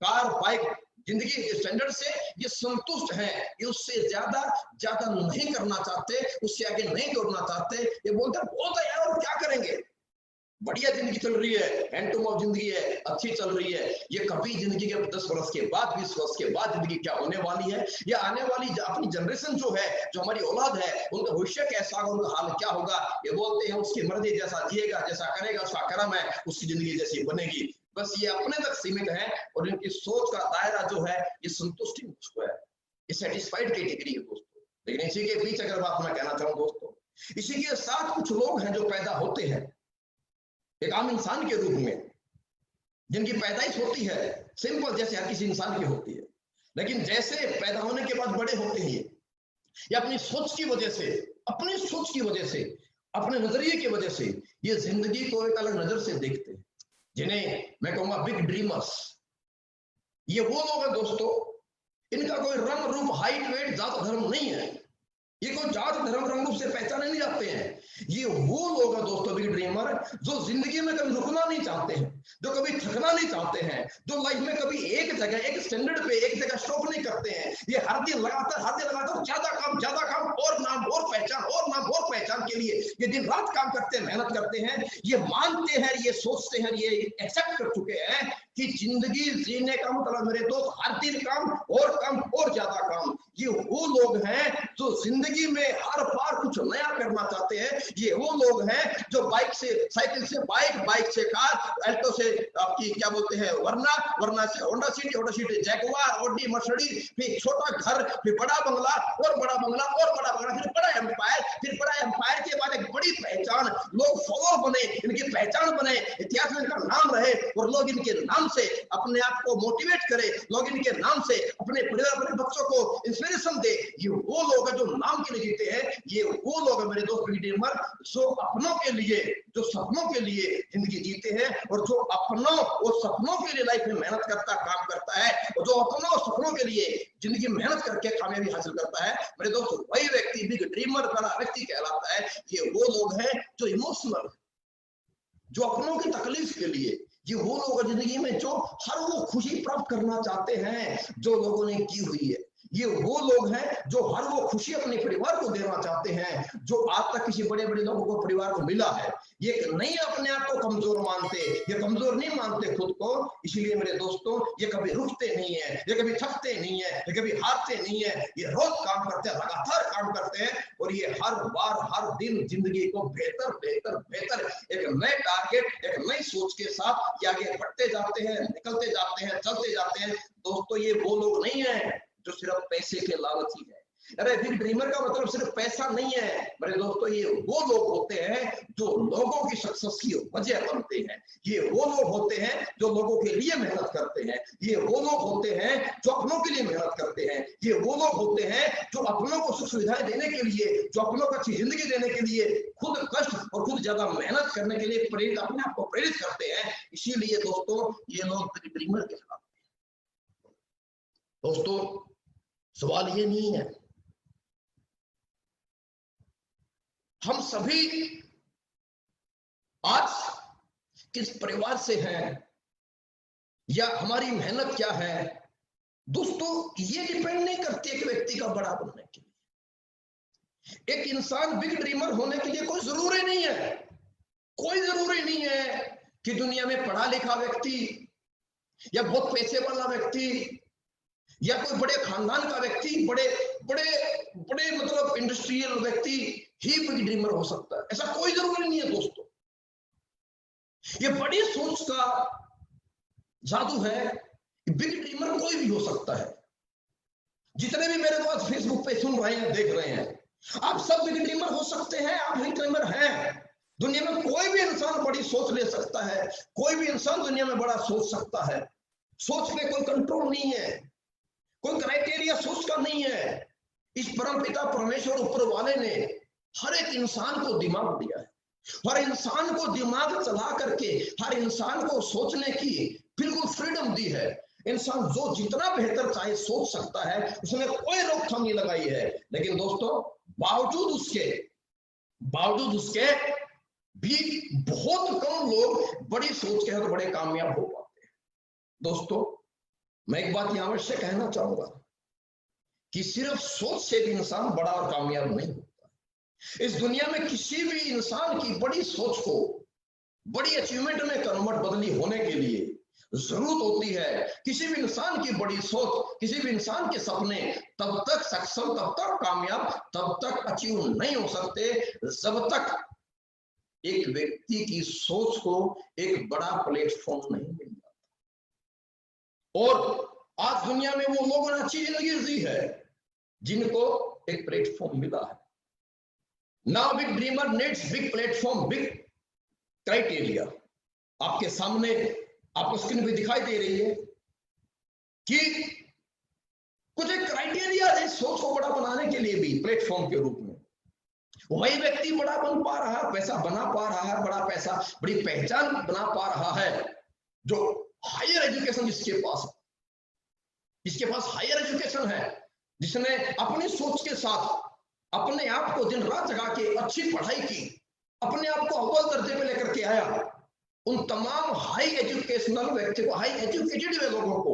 कार, बाइक, जिंदगी के स्टैंडर्ड से ये संतुष्ट है। ये उससे ज्यादा नहीं करना चाहते, उससे आगे नहीं दौड़ना चाहते। ये बोलते हैं बहुत है यार, और क्या करेंगे, बढ़िया जिंदगी चल रही है, हैंड टू माउथ जिंदगी है, अच्छी चल रही है। ये कभी जिंदगी के 10 वर्ष के बाद, 20 वर्ष के बाद जिंदगी क्या होने वाली है, या आने वाली अपनी जनरेशन जो है, जो हमारी औलाद है, उनका भविष्य कैसा होगा, उनका हाल क्या होगा, ये बोलते हैं उसकी मर्जी, जैसा जिएगा, जैसा करेगा, उसका कर्म है, उसकी जिंदगी जैसी बनेगी। बस ये अपने तक सीमित है और इनकी सोच का दायरा जो है ये संतुष्टि है, ये सेटिस्फाइड कैटेगरी है दोस्तों। लेकिन इसी के बीच अगर बात मैं कहना चाहूँ दोस्तों, इसी के साथ कुछ लोग हैं जो पैदा होते हैं एक आम इंसान के रूप में, जिनकी पैदाइश होती है सिंपल जैसे हर किसी इंसान की होती है, लेकिन जैसे पैदा होने के बाद बड़े होते हैं, या अपनी सोच की वजह से, अपने नजरिए की वजह से ये जिंदगी को एक अलग नजर से देखते हैं, जिन्हें मैं कहूंगा बिग ड्रीमर्स। ये वो लोग हैं दोस्तों, इनका कोई रंग रूप, हाइट, वेट, जात, धर्म नहीं है। ये कोई जात, धर्म, रंग रूप से पहचाने नहीं जाते हैं। ये वो लोग हैं दोस्तों, बिग ड्रीमर, जो जिंदगी में कभी रुकना नहीं चाहते हैं, जो कभी थकना नहीं चाहते हैं, जो लाइफ में कभी एक जगह, एक स्टैंडर्ड पे, एक जगह स्टॉप नहीं करते हैं। ये हर दिन लगातार ज्यादा काम, और नाम और पहचान के लिए ये दिन रात काम करते हैं, मेहनत करते हैं, ये मानते हैं, ये सोचते हैं, ये एक्सेप्ट कर चुके हैं कि जिंदगी जीने का मतलब मेरे दोस्त हर दिन काम और ज्यादा काम। ये वो लोग हैं जो जिंदगी में हर बार कुछ नया करना चाहते हैं। ये वो लोग हैं जो बाइक से साइकिल से बाइक, बाइक से कार, अल्टो से आपकी क्या बोलते हैं वरना से Honda city Jaguar, Audi, Mercedes, फिर छोटा घर, फिर बड़ा बंगला और बड़ा बंगला और बड़ा बंगला, फिर बड़ा एम्पायर, फिर बड़ा एम्पायर के बाद एक बड़ी पहचान, लोग फॉलोअर बने, इनकी पहचान बने, इतिहास में इनका नाम रहे और लोग इनके नाम से अपने आप को मोटिवेट करे, लोग इनके नाम से अपने परिवार, अपने बच्चों को इंस्पिरेशन दे। ये वो लोग हैं जो नाम के लिए जीते हैं। ये वो लोग हैं मेरे दोस्त ड्रीमर जो अपनों के लिए, जो सपनों के लिए जिंदगी जीते हैं और जो अपनों और सपनों के लिए लाइफ में मेहनत करता, काम करता है और जो अपनों और सपनों के लिए जिंदगी में मेहनत करके कामयाबी हासिल करता है, मेरे दोस्त वही व्यक्ति बिग ड्रीमर बड़ा व्यक्ति कहलाता है। ये वो लोग हैं जो इमोशनल, जो अपनों की तकलीफ के लिए, ये वो लोग जिंदगी में जो हर वो खुशी प्राप्त करना चाहते हैं जो लोगों ने की हुई है। ये वो लोग हैं जो हर वो खुशी अपने परिवार को देना चाहते हैं जो आज तक किसी बड़े बड़े लोगों को परिवार को मिला है। ये नहीं अपने आप को कमजोर मानते, ये कमजोर नहीं मानते खुद को, इसलिए मेरे दोस्तों ये कभी रुकते नहीं है, ये कभी थकते नहीं है, ये कभी हारते नहीं है, ये रोज काम करते हैं, लगातार काम करते हैं और ये हर बार हर दिन जिंदगी को बेहतर बेहतर बेहतर एक नए टारगेट, एक नई सोच के साथ आगे बढ़ते जाते हैं, निकलते जाते हैं, चलते जाते हैं। दोस्तों ये वो लोग नहीं है जो सिर्फ पैसे के लालची है। अरे बिग ड्रीमर का मतलब सिर्फ पैसा नहीं है मेरे दोस्तों, ये वो लोग होते हैं जो लोगों की सक्सेस की वजह बनते हैं। ये वो लोग होते हैं जो लोगों के लिए मेहनत करते हैं। ये वो लोग होते हैं जो अपनों के लिए मेहनत करते हैं। ये वो लोग होते हैं जो अपनों को सुख सुविधाएं देने के लिए, जो अपनों को अच्छी जिंदगी देने के लिए खुद कष्ट और खुद ज्यादा मेहनत करने के लिए प्रेरित, अपने आप को प्रेरित करते हैं। इसीलिए दोस्तों ये लोग बिग ड्रीमर कहलाते हैं। दोस्तों सवाल ये नहीं है, हम सभी आज किस परिवार से हैं या हमारी मेहनत क्या है, दोस्तों ये डिपेंड नहीं करती एक व्यक्ति का बड़ा बनने के लिए। एक इंसान बिग ड्रीमर होने के लिए कोई जरूरी नहीं है, कोई जरूरी नहीं है कि दुनिया में पढ़ा लिखा व्यक्ति या बहुत पैसे वाला व्यक्ति या कोई बड़े खानदान का व्यक्ति, बड़े बड़े बड़े मतलब इंडस्ट्रियल व्यक्ति ही बिग ड्रीमर हो सकता है, ऐसा कोई जरूरी नहीं है दोस्तों। ये बड़ी सोच का जादू है कि बिग ड्रीमर कोई भी हो सकता है। जितने भी मेरे पास फेसबुक पे सुन रहे हैं, देख रहे हैं, आप सब बिग ड्रीमर हो सकते हैं, आप बिग ड्रीमर हैं। दुनिया में कोई भी इंसान बड़ी सोच ले सकता है, कोई भी इंसान दुनिया में बड़ा सोच सकता है। सोच पे कोई कंट्रोल नहीं है, कोई क्राइटेरिया सोच का नहीं है। इस परमपिता परमेश्वर ऊपर वाले ने हर एक इंसान को दिमाग दिया है, हर इंसान को दिमाग चला करके हर इंसान को सोचने की बिल्कुल फ्रीडम दी है। इंसान जो जितना बेहतर चाहे सोच सकता है, उसने कोई रोकथाम नहीं लगाई है। लेकिन दोस्तों बावजूद उसके भी बहुत कम लोग बड़ी सोच के हैं तो बड़े कामयाब हो पाते हैं। दोस्तों मैं एक बात यहां अवश्य कहना चाहूंगा कि सिर्फ सोच से भी इंसान बड़ा और कामयाब नहीं होता। इस दुनिया में किसी भी इंसान की बड़ी सोच को बड़ी अचीवमेंट में कन्वर्ट बदली होने के लिए जरूरत होती है। किसी भी इंसान की बड़ी सोच, किसी भी इंसान के सपने तब तक सक्षम, तब तक कामयाब, तब तक अचीव नहीं हो सकते जब तक एक व्यक्ति की सोच को एक बड़ा प्लेटफॉर्म नहीं मिल जाता। और आज दुनिया में वो लोगों ने अच्छी जिंदगी जी है जिनको एक प्लेटफॉर्म मिला है। Now big dreamer needs big platform, big criteria. आपके सामने आपको स्क्रीन पे दिखाई दे रही है कि कुछ एक क्राइटेरिया है सोच को बड़ा बनाने के लिए भी प्लेटफॉर्म के रूप में। वही व्यक्ति बड़ा बन पा रहा है, पैसा बना पा रहा है, बड़ा पैसा, बड़ी पहचान बना पा रहा है जो हायर एजुकेशन जिसके पास हायर एजुकेशन है, जिसने अपनी सोच के साथ अपने आप को दिन रात जगा के अच्छी पढ़ाई की, अपने आप को अव्वल दर्जे पे लेकर के आया। उन तमाम हाई एजुकेशनल व्यक्ति को, हाई एजुकेटेड लोगों को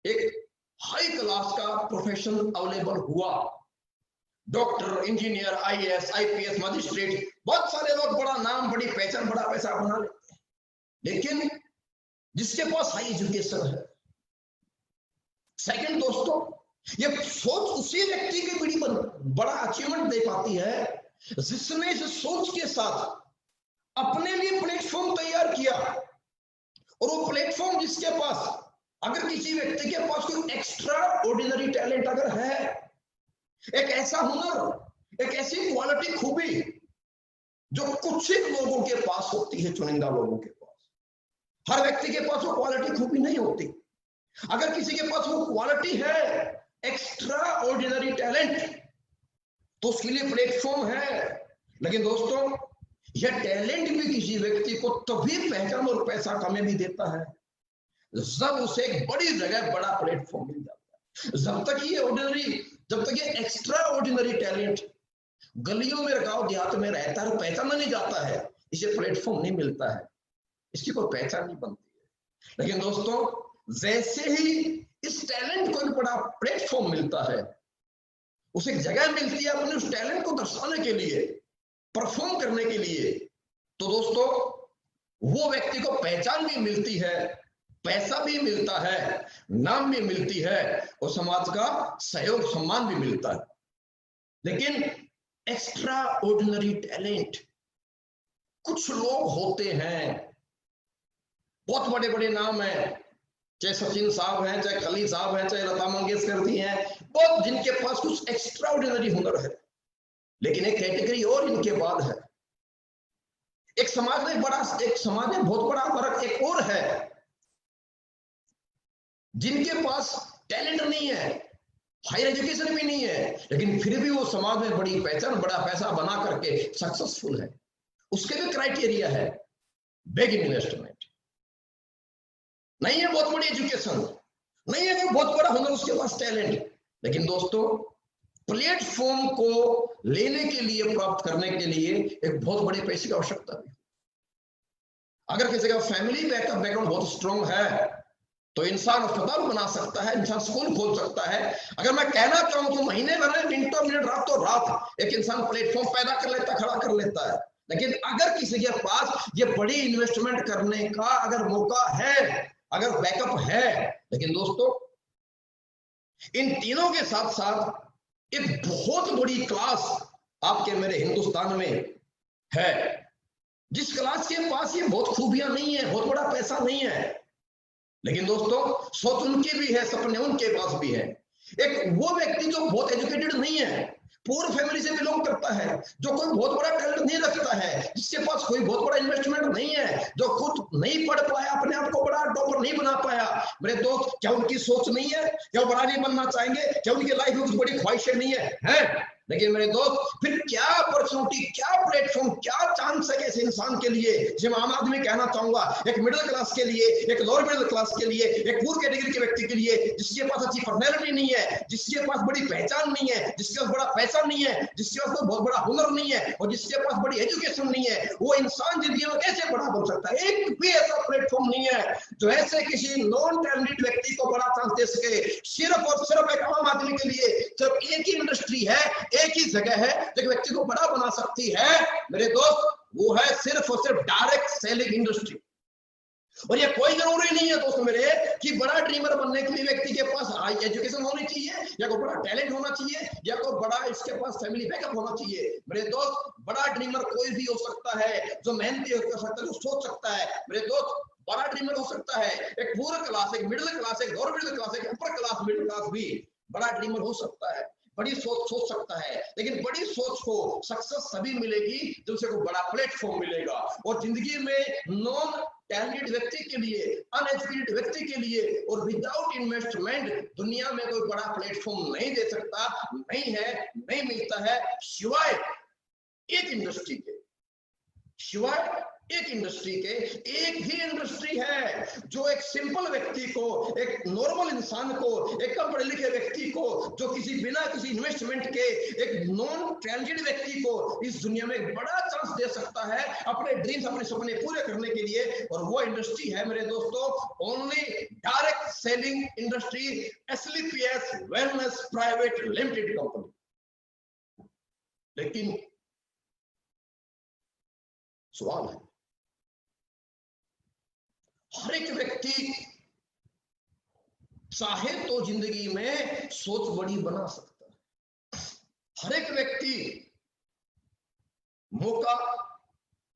एक हाई क्लास का प्रोफेशन अवेलेबल हुआ doctor, engineer, IAS, IPS, magistrate, बहुत सारे लोग बड़ा नाम, बड़ी पहचान, बड़ा पैसा बना लेते हैं। लेकिन जिसके पास हाई एजुकेशन है, सेकंड दोस्तों, ये सोच उसी व्यक्ति की बड़ा अचीवमेंट दे पाती है जिसने इस सोच के साथ अपने लिए प्लेटफॉर्म तैयार किया। और वो प्लेटफॉर्म जिसके पास, अगर किसी व्यक्ति के पास कोई एक्स्ट्रा ऑर्डिनरी टैलेंट अगर है, एक ऐसा हुनर, एक ऐसी क्वालिटी, खूबी जो कुछ ही लोगों के पास होती है, चुनिंदा लोगों के पास, हर व्यक्ति के पास वो क्वालिटी खूबी नहीं होती। अगर किसी के पास वो क्वालिटी है, एक्स्ट्रा ऑर्डिनरी टैलेंट, तो उसके लिए प्लेटफॉर्म है। लेकिन दोस्तों, यह टैलेंट भी किसी व्यक्ति को तभी पहचान और पैसा कामयाबी देता है जब उसे एक बड़ी जगह, बड़ा प्लेटफॉर्म मिल जाता है। जब तक ये एक्स्ट्रा ऑर्डिनरी टैलेंट गलियों में, गांव देहात में रहता है, पहचाना नहीं जाता है, इसे प्लेटफॉर्म नहीं मिलता है, इसकी कोई पहचान नहीं बनती है। लेकिन दोस्तों, जैसे ही इस टैलेंट को एक बड़ा प्लेटफॉर्म मिलता है, उसे एक जगह मिलती है अपने उस टैलेंट को दर्शाने के लिए, परफॉर्म करने के लिए, तो दोस्तों वो व्यक्ति को पहचान भी मिलती है, पैसा भी मिलता है, नाम भी मिलती है, और समाज का सहयोग, सम्मान भी मिलता है। लेकिन एक्स्ट्रा ऑर्डिनरी टैलेंट, कुछ लोग होते हैं, बहुत बड़े बड़े नाम हैं, चाहे सचिन साहब हैं, चाहे खली साहब हैं, चाहे लता मंगेशकर जी हैं, बहुत जिनके पास कुछ एक्स्ट्रा ऑर्डिनरी हुनर है। लेकिन एक कैटेगरी और इनके बाद है, एक समाज में बहुत बड़ा फर्क एक और है, जिनके पास टैलेंट नहीं है, हायर एजुकेशन भी नहीं है, लेकिन फिर भी वो समाज में बड़ी पहचान, बड़ा पैसा बना करके सक्सेसफुल है। उसके भी क्राइटेरिया है, बिग इन्वेस्टमेंट, नहीं है बहुत बड़ी एजुकेशन, नहीं है कोई बहुत बड़ा हुनर, उसके पास टैलेंट, लेकिन दोस्तों प्लेटफॉर्म को लेने के लिए, प्राप्त करने के लिए एक बहुत बड़े पैसे की आवश्यकता है। अगर किसी का फैमिली बैकग्राउंड बहुत स्ट्रॉन्ग है, तो इंसान अस्पताल बना सकता है, इंसान स्कूल खोल सकता है। अगर मैं कहना चाहूं तो महीने भर में, मिनटों मिनट, रातों रात एक इंसान प्लेटफॉर्म पैदा कर लेता, खड़ा कर लेता है। लेकिन अगर किसी के पास ये बड़ी इन्वेस्टमेंट करने का अगर मौका है, अगर बैकअप है, लेकिन दोस्तों इन तीनों के साथ साथ एक बहुत बड़ी क्लास आपके मेरे हिंदुस्तान में है, जिस क्लास के पास ये बहुत खूबियां नहीं है, बहुत बड़ा पैसा नहीं है, लेकिन दोस्तों सोच उनकी भी है, सपने उनके पास भी है। एक वो व्यक्ति जो बहुत एजुकेटेड नहीं है, पूर फैमिली से बिलोंग करता है, जो कोई बहुत बड़ा टैलेंट नहीं रखता है, जिसके पास कोई बहुत बड़ा इन्वेस्टमेंट नहीं है, जो खुद नहीं पढ़ पाया, अपने आप को बड़ा टॉपर नहीं बना पाया, मेरे दोस्त क्या उनकी सोच नहीं है? क्या बड़ा नहीं बनना चाहेंगे? क्या उनकी लाइफ में कुछ बड़ी ख्वाहिशें नहीं है? लेकिन मेरे दोस्त फिर क्या अपॉर्चुनिटी, क्या प्लेटफॉर्म, क्या चांस है इस इंसान के लिए, जिसे आम आदमी कहना चाहूंगा, एक मिडिल क्लास के लिए, एक लोअर मिडिल क्लास के लिए, एक पूर कैटेगरी के व्यक्ति के लिए, जिसके पास अच्छी पर्सनैलिटी नहीं है, जिसके पास बड़ी पहचान नहीं है, जिसके पास बड़ा पैसा नहीं है, जिसके पास बहुत बड़ा हुनर नहीं है, और जिसके पास बड़ी एजुकेशन नहीं है, वो इंसान जिंदगी में कैसे बड़ा बन सकता है? एक भी ऐसा प्लेटफॉर्म नहीं है जो ऐसे किसी नॉन टैलेंटेड व्यक्ति को बड़ा चांस दे सके। सिर्फ और सिर्फ एक आम आदमी के लिए सिर्फ एक ही इंडस्ट्री है, एक ही जगह है जो व्यक्ति को बड़ा बना सकती है मेरे दोस्त, वो है सिर्फ और सिर्फ डायरेक्ट सेलिंग इंडस्ट्री। और ये कोई जरूरी नहीं है दोस्तों मेरे कि बड़ा ड्रीमर बनने के लिए व्यक्ति के पास हाई एजुकेशन होनी चाहिए, या कोई बड़ा टैलेंट होना चाहिए, या कोई बड़ा इसके पास फैमिली बैकअप होना चाहिए। मेरे दोस्त बड़ा ड्रीमर कोई भी हो सकता है, जो मेहनती कर सकता है, जो सोच सकता है। मेरे दोस्त बड़ा ड्रीमर हो सकता है, एक पूर क्लास, एक मिडिल क्लास, एक लोअर मिडिल क्लास, एक अपर क्लास, मिडिल क्लास भी बड़ा ड्रीमर हो सकता है, बड़ी सोच सकता है। लेकिन बड़ी सोच को सक्सेस तभी मिलेगी जब उसे को बड़ा प्लेटफॉर्म मिलेगा। और जिंदगी में नॉन टैलेंटेड व्यक्ति के लिए, अनएजुकेटेड व्यक्ति के लिए और विदाउट इन्वेस्टमेंट दुनिया में कोई बड़ा प्लेटफॉर्म नहीं दे सकता, नहीं है, नहीं मिलता है, सिवाय एक इंडस्ट्री के, सिवाय एक इंडस्ट्री के। एक ही इंडस्ट्री है जो एक सिंपल व्यक्ति को, एक नॉर्मल इंसान को, एक कम पढ़े लिखे व्यक्ति को, जो किसी बिना किसी इन्वेस्टमेंट के एक नॉन टैलेंटेड व्यक्ति को इस दुनिया में एक बड़ा चांस दे सकता है अपने ड्रीम्स, अपने सपने पूरे करने के लिए। और वो इंडस्ट्री है मेरे दोस्तों only direct selling industry, SLPS wellness private limited company. लेकिन सवाल है, हर एक व्यक्ति चाहे तो जिंदगी में सोच बड़ी बना सकता है। हर एक व्यक्ति मौका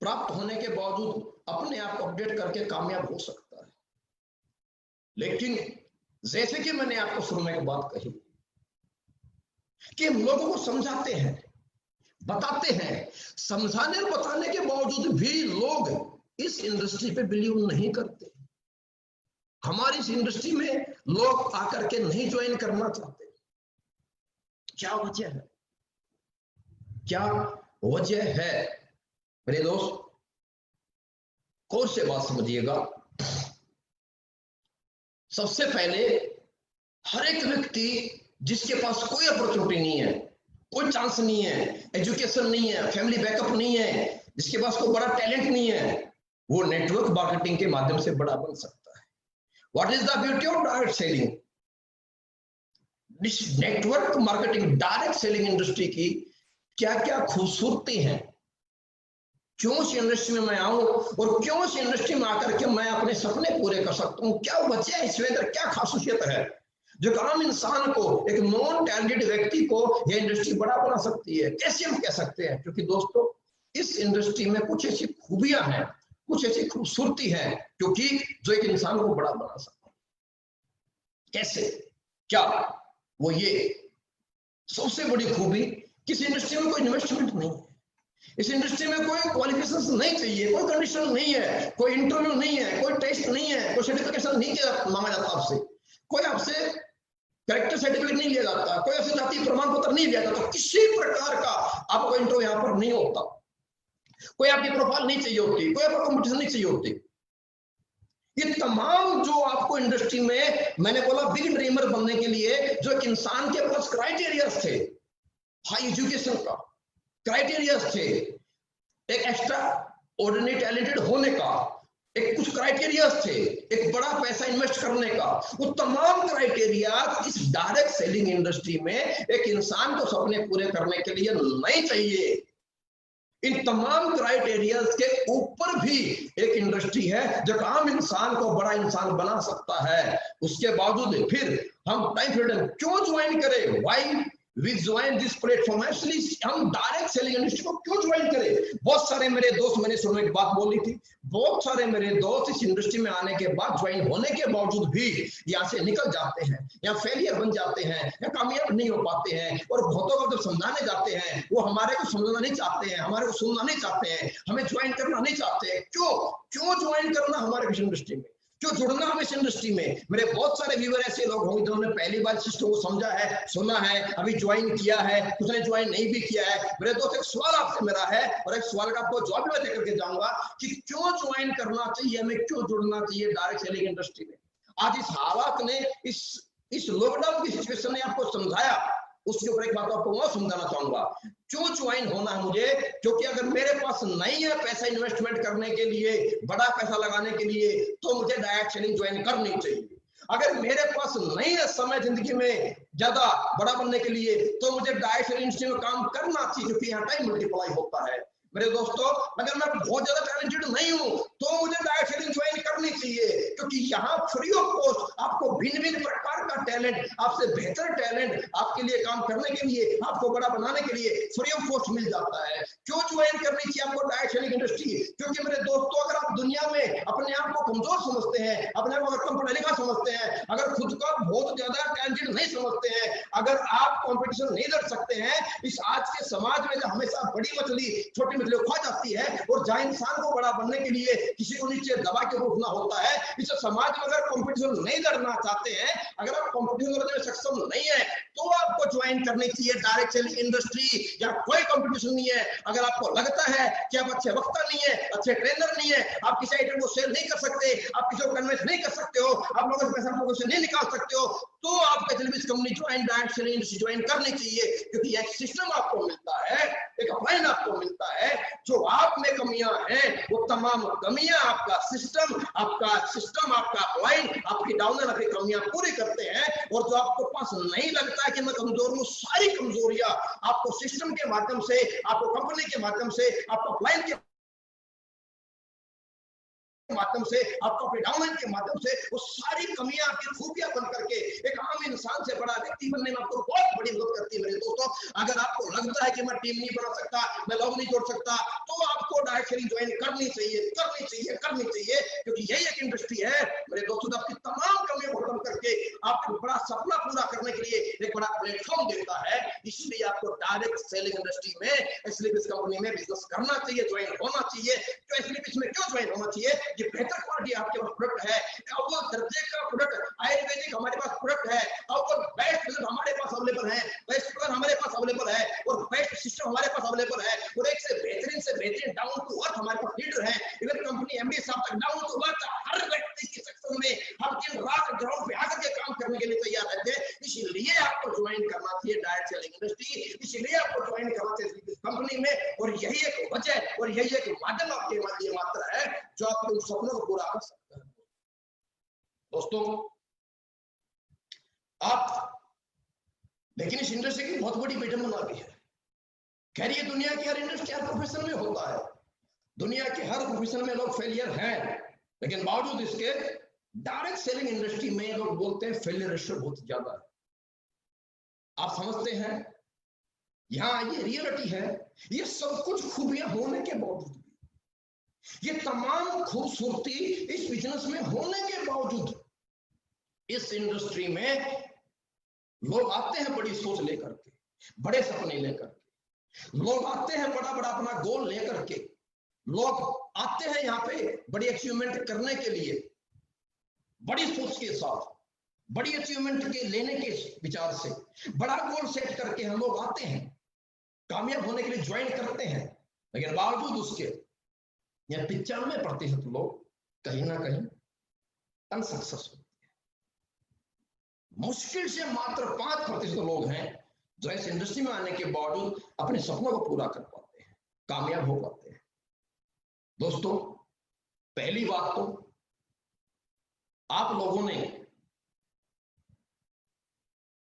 प्राप्त होने के बावजूद अपने आप को अपडेट करके कामयाब हो सकता है। लेकिन जैसे कि मैंने आपको शुरू में एक बात कही कि हम लोगों को समझाते हैं, बताते हैं, समझाने और बताने के बावजूद भी लोग इस इंडस्ट्री पे बिलीव नहीं करते। हमारी इस इंडस्ट्री में लोग आकर के नहीं ज्वाइन करना चाहते। क्या वजह है? क्या वजह है? मेरे दोस्त गौर से बात समझिएगा। सबसे पहले हर एक व्यक्ति जिसके पास कोई अपॉर्चुनिटी नहीं है, कोई चांस नहीं है, एजुकेशन नहीं है, फैमिली बैकअप नहीं है, जिसके पास कोई बड़ा टैलेंट नहीं है, वो नेटवर्क मार्केटिंग के माध्यम से बड़ा बन सकता है। What is the beauty of direct selling? Network marketing, direct selling industry की क्या क्या खूबसूरती है, क्यों इस इंडस्ट्री में मैं आऊं और क्यों इस इंडस्ट्री में आकर के मैं अपने सपने पूरे कर सकता हूं, क्या वजह है, इसमें अंदर क्या खासियत है जो आम इंसान को, एक नॉन टैलेंटेड व्यक्ति को यह इंडस्ट्री बड़ा बना सकती है। कैसे हम कह सकते हैं? क्योंकि दोस्तों इस इंडस्ट्री में कुछ ऐसी खूबियां हैं, कुछ ऐसी खूबसूरती है क्योंकि जो एक इंसान को बड़ा बना सकता है। कैसे? क्या? वो ये सबसे बड़ी खूबी, किस इंडस्ट्री में कोई इन्वेस्टमेंट नहीं है, इस इंडस्ट्री में कोई क्वालिफिकेशंस नहीं चाहिए, कोई कंडीशन नहीं है, कोई इंटरव्यू नहीं है, कोई टेस्ट नहीं है, कोई सर्टिफिकेशन नहीं मांगा जाता आपसे, कोई आपसे कैरेक्टर सर्टिफिकेट नहीं लिया जाता, कोई आपसे जाति प्रमाण पत्र नहीं लिया जाता, किसी प्रकार का आपको इंटरव्यू यहाँ पर नहीं होता, कोई आपकी प्रोफाइल नहीं चाहिए होती, कोई आपको कॉम्पिटिशन नहीं चाहिए होती। ये तमाम जो आपको इंडस्ट्री में, मैंने बोला बिग ड्रीमर बनने के लिए जो एक इंसान के पास क्राइटेरियाज थे, हाई एजुकेशन का क्राइटेरियाज थे, एक एक्स्ट्रा ऑर्डिनरी टैलेंटेड होने का एक कुछ क्राइटेरियाज थे, एक बड़ा पैसा इन्वेस्ट करने का, वो तमाम क्राइटेरिया इस डायरेक्ट सेलिंग इंडस्ट्री में एक इंसान को सपने पूरे करने के लिए नहीं चाहिए। इन तमाम क्राइटेरियाज के ऊपर भी एक इंडस्ट्री है जो आम इंसान को बड़ा इंसान बना सकता है। उसके बावजूद फिर हम टाइम फ्रीडम क्यों ज्वाइन करें? Why we join this platform? Actually हम डायरेक्ट सेलिंग इंडस्ट्री को क्यों ज्वाइन करें? बहुत सारे मेरे दोस्त, मैंने सुनो एक बात बोली थी, बहुत सारे मेरे दोस्त इस इंडस्ट्री में आने के बाद, ज्वाइन होने के बावजूद भी यहाँ से निकल जाते हैं, या फेलियर बन जाते हैं, या कामयाब नहीं हो पाते हैं, और बहुतों को जब समझाने जाते हैं वो हमारे को समझना नहीं चाहते हैं, हमारे को सुनना नहीं चाहते हैं, हमें ज्वाइन करना नहीं चाहते हैं। क्यों ज्वाइन करना हमारे इस इंडस्ट्री में, क्यों जुड़ना हम इस इंडस्ट्री में? मेरे बहुत सारे व्यूअर ऐसे लोग होंगे जिन्होंने पहली बार सिस्टम को समझा है, सुना है, अभी ज्वाइन किया है, कुछ ने ज्वाइन नहीं भी किया है। मेरे दोस्त एक सवाल आपसे मेरा है और एक सवाल का आपको जवाब मैं देकर के जाऊंगा कि क्यों ज्वाइन करना चाहिए, हमें क्यों जुड़ना चाहिए डायरेक्ट सेलिंग इंडस्ट्री में। आज इस हालात ने, इस लॉकडाउन की सिचुएशन ने आपको समझाया, उसके ऊपर एक बात आपको मैं समझाना चाहूंगा, क्यों ज्वाइन होना है मुझे? क्योंकि अगर मेरे पास नहीं है पैसा इन्वेस्टमेंट करने के लिए, बड़ा पैसा लगाने के लिए, तो मुझे डायरेक्ट सेलिंग ज्वाइन करनी चाहिए। अगर मेरे पास नहीं है समय जिंदगी में ज्यादा बड़ा बनने के लिए, तो मुझे डायरेक्ट सेलिंग इंडस्ट्री में काम करना चाहिए क्योंकि यहाँ टाइम मल्टीप्लाई होता है। मेरे दोस्तों अगर मैं बहुत ज्यादा टैलेंटेड नहीं हूं तो मुझे डायरेक्ट सेलिंग ज्वाइन करनी चाहिए क्योंकि यहाँ फ्री ऑफ कॉस्ट आपको भिन्न भिन्न प्रकार का टैलेंट, आपसे बेहतर टैलेंट आपके लिए काम करने के लिए, आपको बड़ा बनाने के लिए फ्री ऑफ कॉस्ट मिल जाता है। क्यों ज्वाइन करनी चाहिए आपको डायरेक्ट सेलिंग इंडस्ट्री? क्योंकि मेरे दोस्तों अगर आप दुनिया में अपने आप को कमजोर समझते हैं, अपने आप को कम पढ़ा लिखा समझते हैं, अगर खुद को बहुत ज्यादा टैलेंटेड नहीं समझते हैं, अगर आप कॉम्पिटिशन नहीं लड़ सकते हैं, इस आज के समाज में हमेशा बड़ी मछली छोटी मछली खा जाती है और जहां इंसान को बड़ा बनने के लिए किसी को नीचे दबा के उठना होता है, इस समाज में अगर कंपटीशन नहीं लड़ना चाहते हैं, अगर आप कंपटीशन लड़ने में सक्षम नहीं है, तो आपको ज्वाइन करनी चाहिए डायरेक्ट सेलिंग इंडस्ट्री। या कोई कंपटीशन नहीं है, अगर आपको लगता है कि आप अच्छे वक्ता नहीं है, अच्छे ट्रेनर नहीं है, आप किसी आइटम को सेल नहीं कर सकते, आप किसी को कन्विंस नहीं कर सकते हो, आप लोगों से पैसा लोगों से नहीं निकाल सकते हो, तो आपको service company join direct selling industry join करनी चाहिए क्योंकि एक सिस्टम आपको मिलता है, एक अपलाइन आपको मिलता है जो आप आप में कमियां हैं वो तमाम कमियां आपका सिस्टम, आपका क्लाइंट आपकी डाउनर आपकी कमियां पूरी करते हैं। और जो आपको पास नहीं लगता है कि मैं कमजोर हूं, सारी कमजोरियां आपको सिस्टम के माध्यम से, आपको कंपनी के माध्यम से, आपको क्लाइंट के माध्यम से, आपको अपने डाउनलाइन के माध्यम से वो सारी कमियां आपकी खूबियां बन करके एक आम इंसान से बड़ा व्यक्ति बनने में आपको बहुत बड़ी मदद करती है मेरे दोस्तों। अगर आपको लगता है कि मैं टीम नहीं बना सकता, मैं लोग नहीं जोड़ सकता, तो आपको डायरेक्ट सेलिंग ज्वाइन करनी चाहिए, क्योंकि यही एक इंडस्ट्री है मेरे दोस्तों, आपकी तमाम कमियों को खत्म करके आपको बड़ा सपना पूरा करने के लिए एक बड़ा प्लेटफॉर्म देता है। इसलिए आपको डायरेक्ट सेलिंग इंडस्ट्री में, इसलिए इस कंपनी में बिजनेस करना चाहिए, ज्वाइन होना चाहिए। तो इसलिए इसमें क्यों ज्वाइन होना चाहिए? ये बेहतर क्वालिटी आपके पास प्रोडक्ट है, अव्वल दर्जे का प्रोडक्ट आयुर्वेदिक हमारे पास प्रोडक्ट है, अव्वल बेस्ट प्रोडक्ट हमारे पास अवेलेबल है, बेस्ट प्लान हमारे पास अवेलेबल है, और बेस्ट सिस्टम हमारे पास अवेलेबल है, और एक से बेहतरीन डाउन टू अर्थ हमारे पास लीडर है। इवन कंपनी एमडी साहब तक डाउन टू अर्थ हर व्यक्ति की सेक्शन में हम दिन रात ग्राउंड पे आकर के काम करने के लिए तैयार रहते हैं। इसलिए आपको ज्वाइन करना चाहिए डायरेक्ट सेलिंग इंडस्ट्री, इसलिए आपको ज्वाइन करना चाहिए इस कंपनी में। और यही एक वजह और यही एक माध्यम आपके लिए मात्र है जो आपके उन सपनों को पूरा कर सकता है। दोस्तों आप, लेकिन इस इंडस्ट्री की बहुत बड़ी विडंबना भी है। खैर ये दुनिया की हर इंडस्ट्री, हर प्रोफेशन में होता है, दुनिया के हर प्रोफेशन में लोग फेलियर हैं, लेकिन बावजूद इसके डायरेक्ट सेलिंग इंडस्ट्री में लोग बोलते हैं फेलियर रेशियो बहुत ज्यादा है। आप समझते हैं यहां ये रियलिटी है, ये सब कुछ खूबियां होने के बावजूद भी, ये तमाम खूबसूरती इस बिजनेस में होने के बावजूद इस इंडस्ट्री में लोग आते हैं बड़ी सोच लेकर के, बड़े सपने लेकर के, लोग आते हैं बड़ा बड़ा अपना गोल लेकर के, लोग आते हैं यहाँ पे बड़ी अचीवमेंट करने के लिए, बड़ी सोच के साथ, बड़ी अचीवमेंट के लेने के विचार से, बड़ा गोल सेट करके हम लोग आते हैं, कामयाब होने के लिए ज्वाइन करते हैं। लेकिन बावजूद उसके यह 95% लोग कहीं ना कहीं अनसक्सेसफुल, मुश्किल से मात्र 5% लोग हैं जो इस इंडस्ट्री में आने के बावजूद अपने सपनों को पूरा कर पाते हैं, कामयाब हो पाते हैं। दोस्तों पहली बात तो आप लोगों ने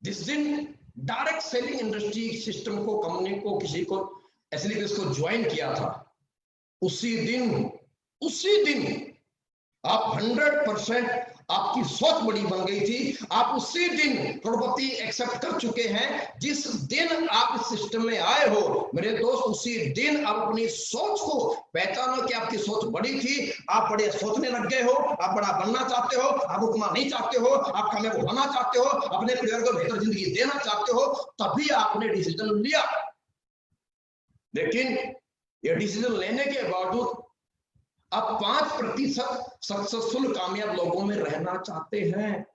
जिस दिन डायरेक्ट सेलिंग इंडस्ट्री सिस्टम को, कंपनी को, किसी को एसएलपीएस को ज्वाइन किया था, उसी दिन आप 100% आपकी सोच बड़ी बन गई थी। आप उसी दिन करोड़पति एक्सेप्ट कर चुके हैं। जिस दिन आप इस सिस्टम में आए हो मेरे दोस्त, उसी दिन आप अपनी सोच को पहचानो कि आपकी सोच बड़ी थी, आप बड़े सोचने लग गए हो, आप बड़ा बनना चाहते हो, आप रुकना नहीं चाहते हो, आप कामयाब होना चाहते हो, अपने परिवार को बेहतर जिंदगी देना चाहते हो, तभी आपने डिसीजन लिया। लेकिन ये डिसीजन लेने के बावजूद आप 5% सक्सेसफुल कामयाब लोगों में रहना चाहते हैं,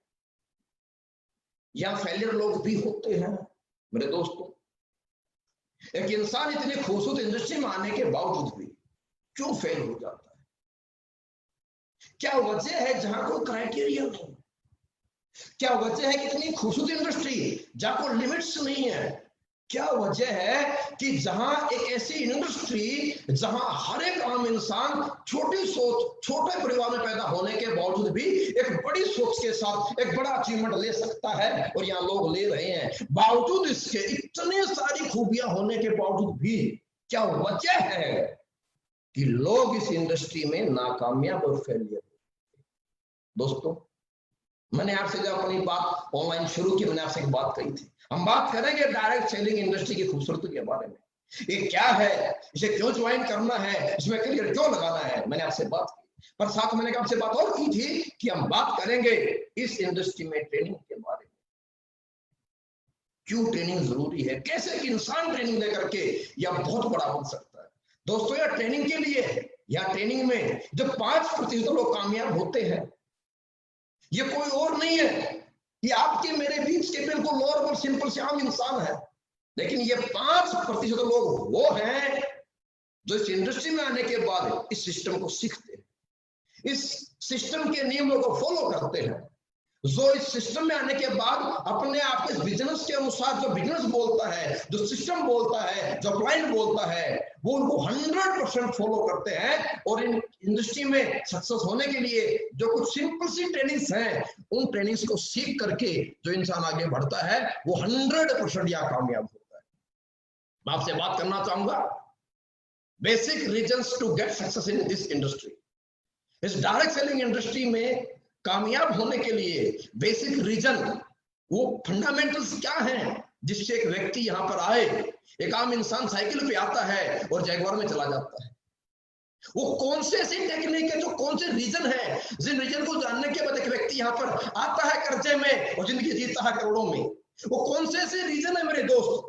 या फेलियर लोग भी होते हैं मेरे दोस्तों। एक इंसान इतनी खूबसूरत इंडस्ट्री में आने के बावजूद भी क्यों फेल हो जाता है? क्या वजह है जहां कोई क्राइटेरिया नहीं? क्या वजह है कि इतनी खूबसूरत इंडस्ट्री जहां कोई लिमिट्स नहीं है? क्या वजह है कि जहां एक ऐसी इंडस्ट्री जहां हर एक आम इंसान छोटी सोच, छोटे परिवार में पैदा होने के बावजूद भी एक बड़ी सोच के साथ एक बड़ा अचीवमेंट ले सकता है, और यहाँ लोग ले रहे हैं। बावजूद इसके इतने सारी खूबियां होने के बावजूद भी क्या वजह है कि लोग इस इंडस्ट्री में नाकामयाब और फेलियर? दोस्तों मैंने आपसे जब अपनी बात ऑनलाइन शुरू की, मैंने आपसे एक बात कही थी, हम बात करेंगे डायरेक्ट सेलिंग इंडस्ट्री की खूबसूरती के बारे में। ये क्या है, इसे क्यों ज्वाइन करना है, इसमें करियर क्यों लगाना है, मैंने आपसे बात की। पर साथ मैंने आपसे बात और की थी कि हम बात करेंगे इस इंडस्ट्री में ट्रेनिंग के बारे में। क्यों ट्रेनिंग जरूरी है, कैसे एक इंसान ट्रेनिंग लेकर के यह बहुत बड़ा बन सकता है। दोस्तों यह ट्रेनिंग के लिए है, या ट्रेनिंग में जो 5% लोग कामयाब होते हैं, ये कोई और नहीं है, ये आपके मेरे बीच के बिल्कुल नॉर्मल सिंपल से आम इंसान है। लेकिन ये 5% लोग वो हैं जो इस इंडस्ट्री में आने के बाद इस सिस्टम को सीखते हैं, इस सिस्टम के नियमों को फॉलो करते हैं, जो इस सिस्टम में आने के बाद अपने आप के बिजनेस के अनुसार जो बिजनेस बोलता है, जो सिस्टम बोलता है, जो क्लाइंट बोलता है, वो उनको 100% फॉलो करते हैं। और इन इंडस्ट्री में सक्सेस होने के लिए जो कुछ सिंपल सी ट्रेनिंग्स हैं, उन ट्रेनिंग्स को सीख करके जो इंसान आगे बढ़ता है वो 100% या कामयाब होता है। मैं आपसे बात करना चाहूंगा basic reasons to get success in this industry. इस डायरेक्ट सेलिंग इंडस्ट्री में कामयाब होने के लिए बेसिक रीजन, वो फंडामेंटल्स क्या हैं जिससे एक व्यक्ति यहां पर आए। एक आम इंसान साइकिल पे आता है और जैगवार में चला जाता है। वो कौन से ऐसी टेक्निक है, जो कौन से रीजन है, जिन रीजन को जानने के बाद एक व्यक्ति यहां पर आता है कर्जे में और जिंदगी जीता है करोड़ों में। वो कौन से ऐसे रीजन है मेरे दोस्त,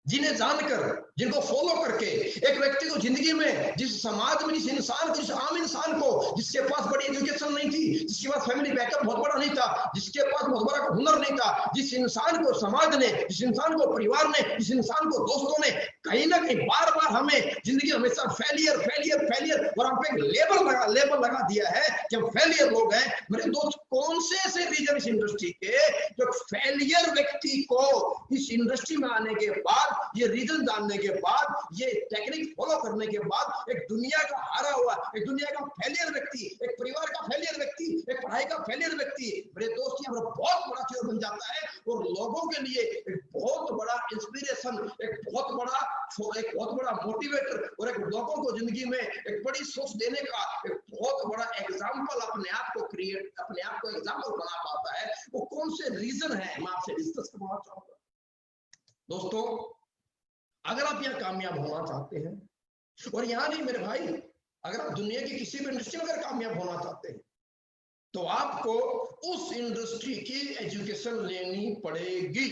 जिन्हें जानकर, जिनको फॉलो करके एक व्यक्ति को जिंदगी में, जिस समाज में, जिस इंसान को, जिस आम इंसान को जिसके पास बड़ी एजुकेशन नहीं थी, जिसके पास फैमिली बैकअप बहुत बड़ा नहीं था, जिसके पास बहुत बड़ा हुनर नहीं था, जिस इंसान को समाज ने, जिस इंसान को परिवार ने, जिस इंसान को दोस्तों ने कहीं ना कहीं बार बार हमें जिंदगी हमेशा फेलियर फेलियर फेलियर और हम पे लेबल लगा दिया है कि हम फेलियर लोग हैं। मेरे दोस्त, कौन से ऐसे रीजन इस इंडस्ट्री के जो फेलियर व्यक्ति को इस इंडस्ट्री में आने के बाद, ये रीजन जानने के बाद, ये टेक्निक फॉलो करने के बाद एक दुनिया का हारा हुआ, एक दुनिया का फेलियर व्यक्ति, एक परिवार का फेलियर व्यक्ति, एक पढ़ाई का फेलियर व्यक्ति, मेरे दोस्त, यहाँ पर बहुत बड़ा चीज बन जाता है और लोगों के लिए एक बहुत बड़ा इंस्पिरेशन, एक बहुत बड़ा मोटिवेटर और एक लोगों को जिंदगी में एक बड़ी सोच देने का एक बहुत बड़ा एग्जाम्पल अपने आप को एग्जाम्पल बना पाता है। वो कौन से रीजन है, मैं आपसे डिस्कस करना चाहूंगा। दोस्तों, अगर आप यहाँ कामयाब होना चाहते हैं, और यहाँ नहीं मेरे भाई, अगर आप दुनिया की किसी भी इंडस्ट्री में अगर कामयाब होना चाहते हैं, तो आपको उस इंडस्ट्री की एजुकेशन लेनी पड़ेगी।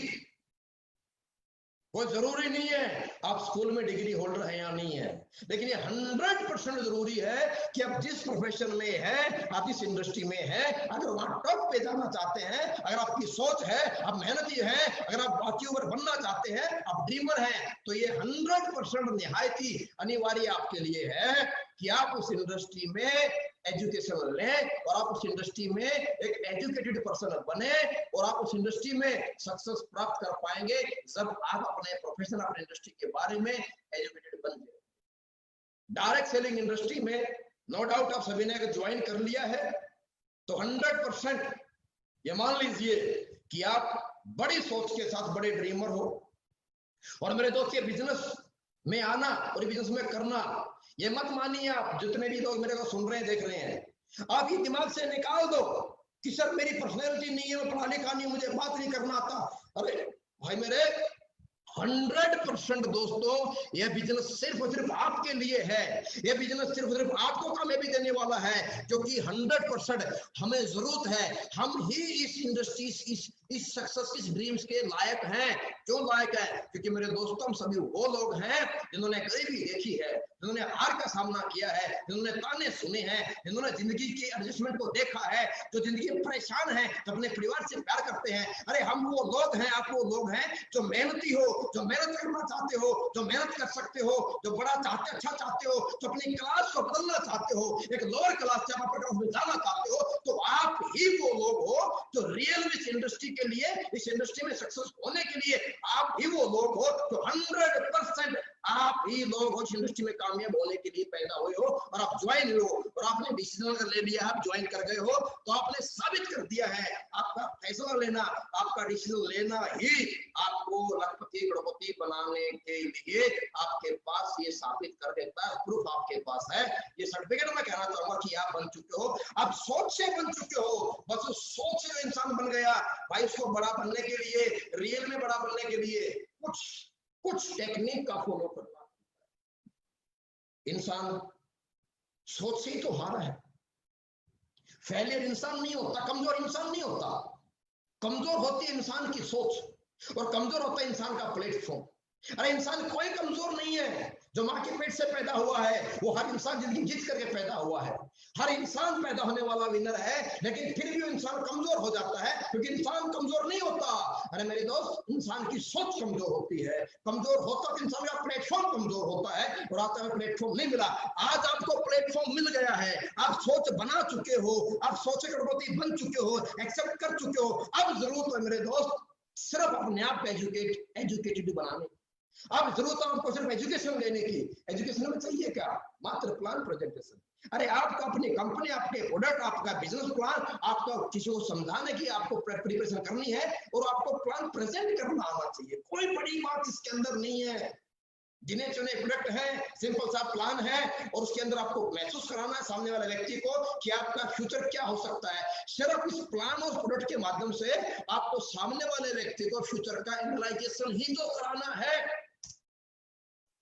कोई जरूरी नहीं है आप स्कूल में डिग्री होल्डर है या नहीं है, लेकिन ये 100% जरूरी है कि आप जिस प्रोफेशन में है, आप जिस इंडस्ट्री में है, अगर वहां टॉप पे जाना चाहते हैं, अगर आपकी सोच है, आप मेहनती हैं, अगर आप अचीवर बनना चाहते हैं, आप ड्रीमर हैं, तो ये 100% निहायत ही अनिवार्य आपके लिए है कि आप उस इंडस्ट्री में एजुकेशन लें और आप उस इंडस्ट्री में एक एजुकेटेड पर्सन बने और आप उस इंडस्ट्री में सक्सेस प्राप्त कर पाएंगे जब आप अपने प्रोफेशन, अपने इंडस्ट्री के बारे में एजुकेटेड बन जाए। डायरेक्ट सेलिंग इंडस्ट्री में नो डाउट आप सभी ने अगर ज्वाइन कर लिया है तो 100% ये मान लीजिए कि आप बड़ी सोच के साथ बड़े ड्रीमर हो। और मेरे दोस्त, ये बिजनेस में आना और बिजनेस में करना, ये मत मानिए आप जितने भी लोग मेरे को सुन रहे हैं, देख रहे हैं, आप ये दिमाग से निकाल दो कि सर मेरी पर्सनैलिटी नहीं है, मैं पढ़ा लिखा नहीं, मुझे बात नहीं करना आता। अरे भाई मेरे, 100% दोस्तों, यह बिजनेस सिर्फ और सिर्फ आपके लिए है। यह बिजनेस सिर्फ और सिर्फ आपको कामयाबी देने वाला है, क्योंकि 100% हमें जरूरत है। हम ही इस इंडस्ट्री, इस सक्सेस, इस ड्रीम्स के लायक हैं। क्यों लायक है? क्योंकि मेरे दोस्तों, हम सभी वो लोग हैं जिन्होंने गरीबी देखी है, जिन्होंने हार का सामना किया है, जिन्होंने ताने सुने हैं, जिन्होंने जिंदगी के एडजस्टमेंट को देखा है, जो जिंदगी में परेशान है, जो अपने परिवार से प्यार करते हैं। अरे हम वो लोग हैं, आप वो लोग हैं जो मेहनती हो, जो मेहनत करना चाहते हो, जो मेहनत कर सकते हो, जो बड़ा चाहते, अच्छा चाहते हो, जो अपनी क्लास को बदलना चाहते हो, एक लोअर क्लास से अपर क्लास में जाना चाहते हो, तो आप ही वो लोग हो जो रियल में इस इंडस्ट्री के लिए, इस इंडस्ट्री में सक्सेस होने के लिए आप ही वो लोग हो जो 100% आप ही लोग इस इंडस्ट्री में कामयाब होने के लिए पैदा हुए हो। और आप ज्वाइन हुए हो और आपने डिसीजन अगर ले लिया, आप ज्वाइन कर गए हो, तो आपने साबित कर दिया है। आपका फैसला लेना, आपका डिसीजन लेना ही आपको लखपति करोड़पति बनाने के लिए आपके पास ये साबित कर देता है। प्रूफ आपके पास है। ये सर्टिफिकेट मैं कहना चाहूंगा कि आप बन चुके हो, आप सोच से बन चुके हो। बस उस सोच से इंसान बन गया भाई। उसको बड़ा बनने के लिए, रियल में बड़ा बनने के लिए कुछ टेक्निक का फॉलो करना। इंसान सोच से ही तो हारा है। फेलियर इंसान नहीं होता, कमजोर इंसान नहीं होता। कमजोर होती है इंसान की सोच और कमजोर होता है इंसान का प्लेटफॉर्म। अरे इंसान कोई कमजोर नहीं है, जो माँ के पेट से पैदा हुआ है वो हर इंसान जिंदगी जीत करके पैदा हुआ है। हर इंसान पैदा होने वाला विनर है, लेकिन फिर भी इंसान कमजोर हो जाता है, क्योंकि इंसान कमजोर नहीं होता। अरे मेरे दोस्त, इंसान की सोच कमजोर होती है। कमजोर होता तो इंसान का प्लेटफॉर्म कमजोर होता है, और आज हमें प्लेटफॉर्म नहीं मिला। आज आपको प्लेटफॉर्म मिल गया है, आप सोच बना चुके हो, आप सोचे करोड़पति बन चुके हो, एक्सेप्ट कर चुके हो। अब जरूरत है मेरे दोस्त सिर्फ अपने आप एजुकेटेड बनाने। अब जरूरत है आपको सिर्फ एजुकेशन लेने की। एजुकेशन में चाहिए क्या? मात्र प्लान प्रेजेंटेशन। अरे आपको अपनी कंपनी, आपके प्रोडक्ट, आपका बिजनेस प्लान, आपको किसी को समझाने की आपको प्रिपरेशन करनी है, और आपको प्लान प्रेजेंट करना आना चाहिए। कोई बड़ी बात इसके अंदर नहीं है। गिने चुने प्रोडक्ट है, सिंपल सा प्लान है, और उसके अंदर आपको महसूस कराना है सामने वाले व्यक्ति को कि आपका फ्यूचर क्या हो सकता है। सिर्फ इस प्लान और प्रोडक्ट के माध्यम से आपको सामने वाले व्यक्ति को फ्यूचर का एनालाइजेशन ही तो कराना है।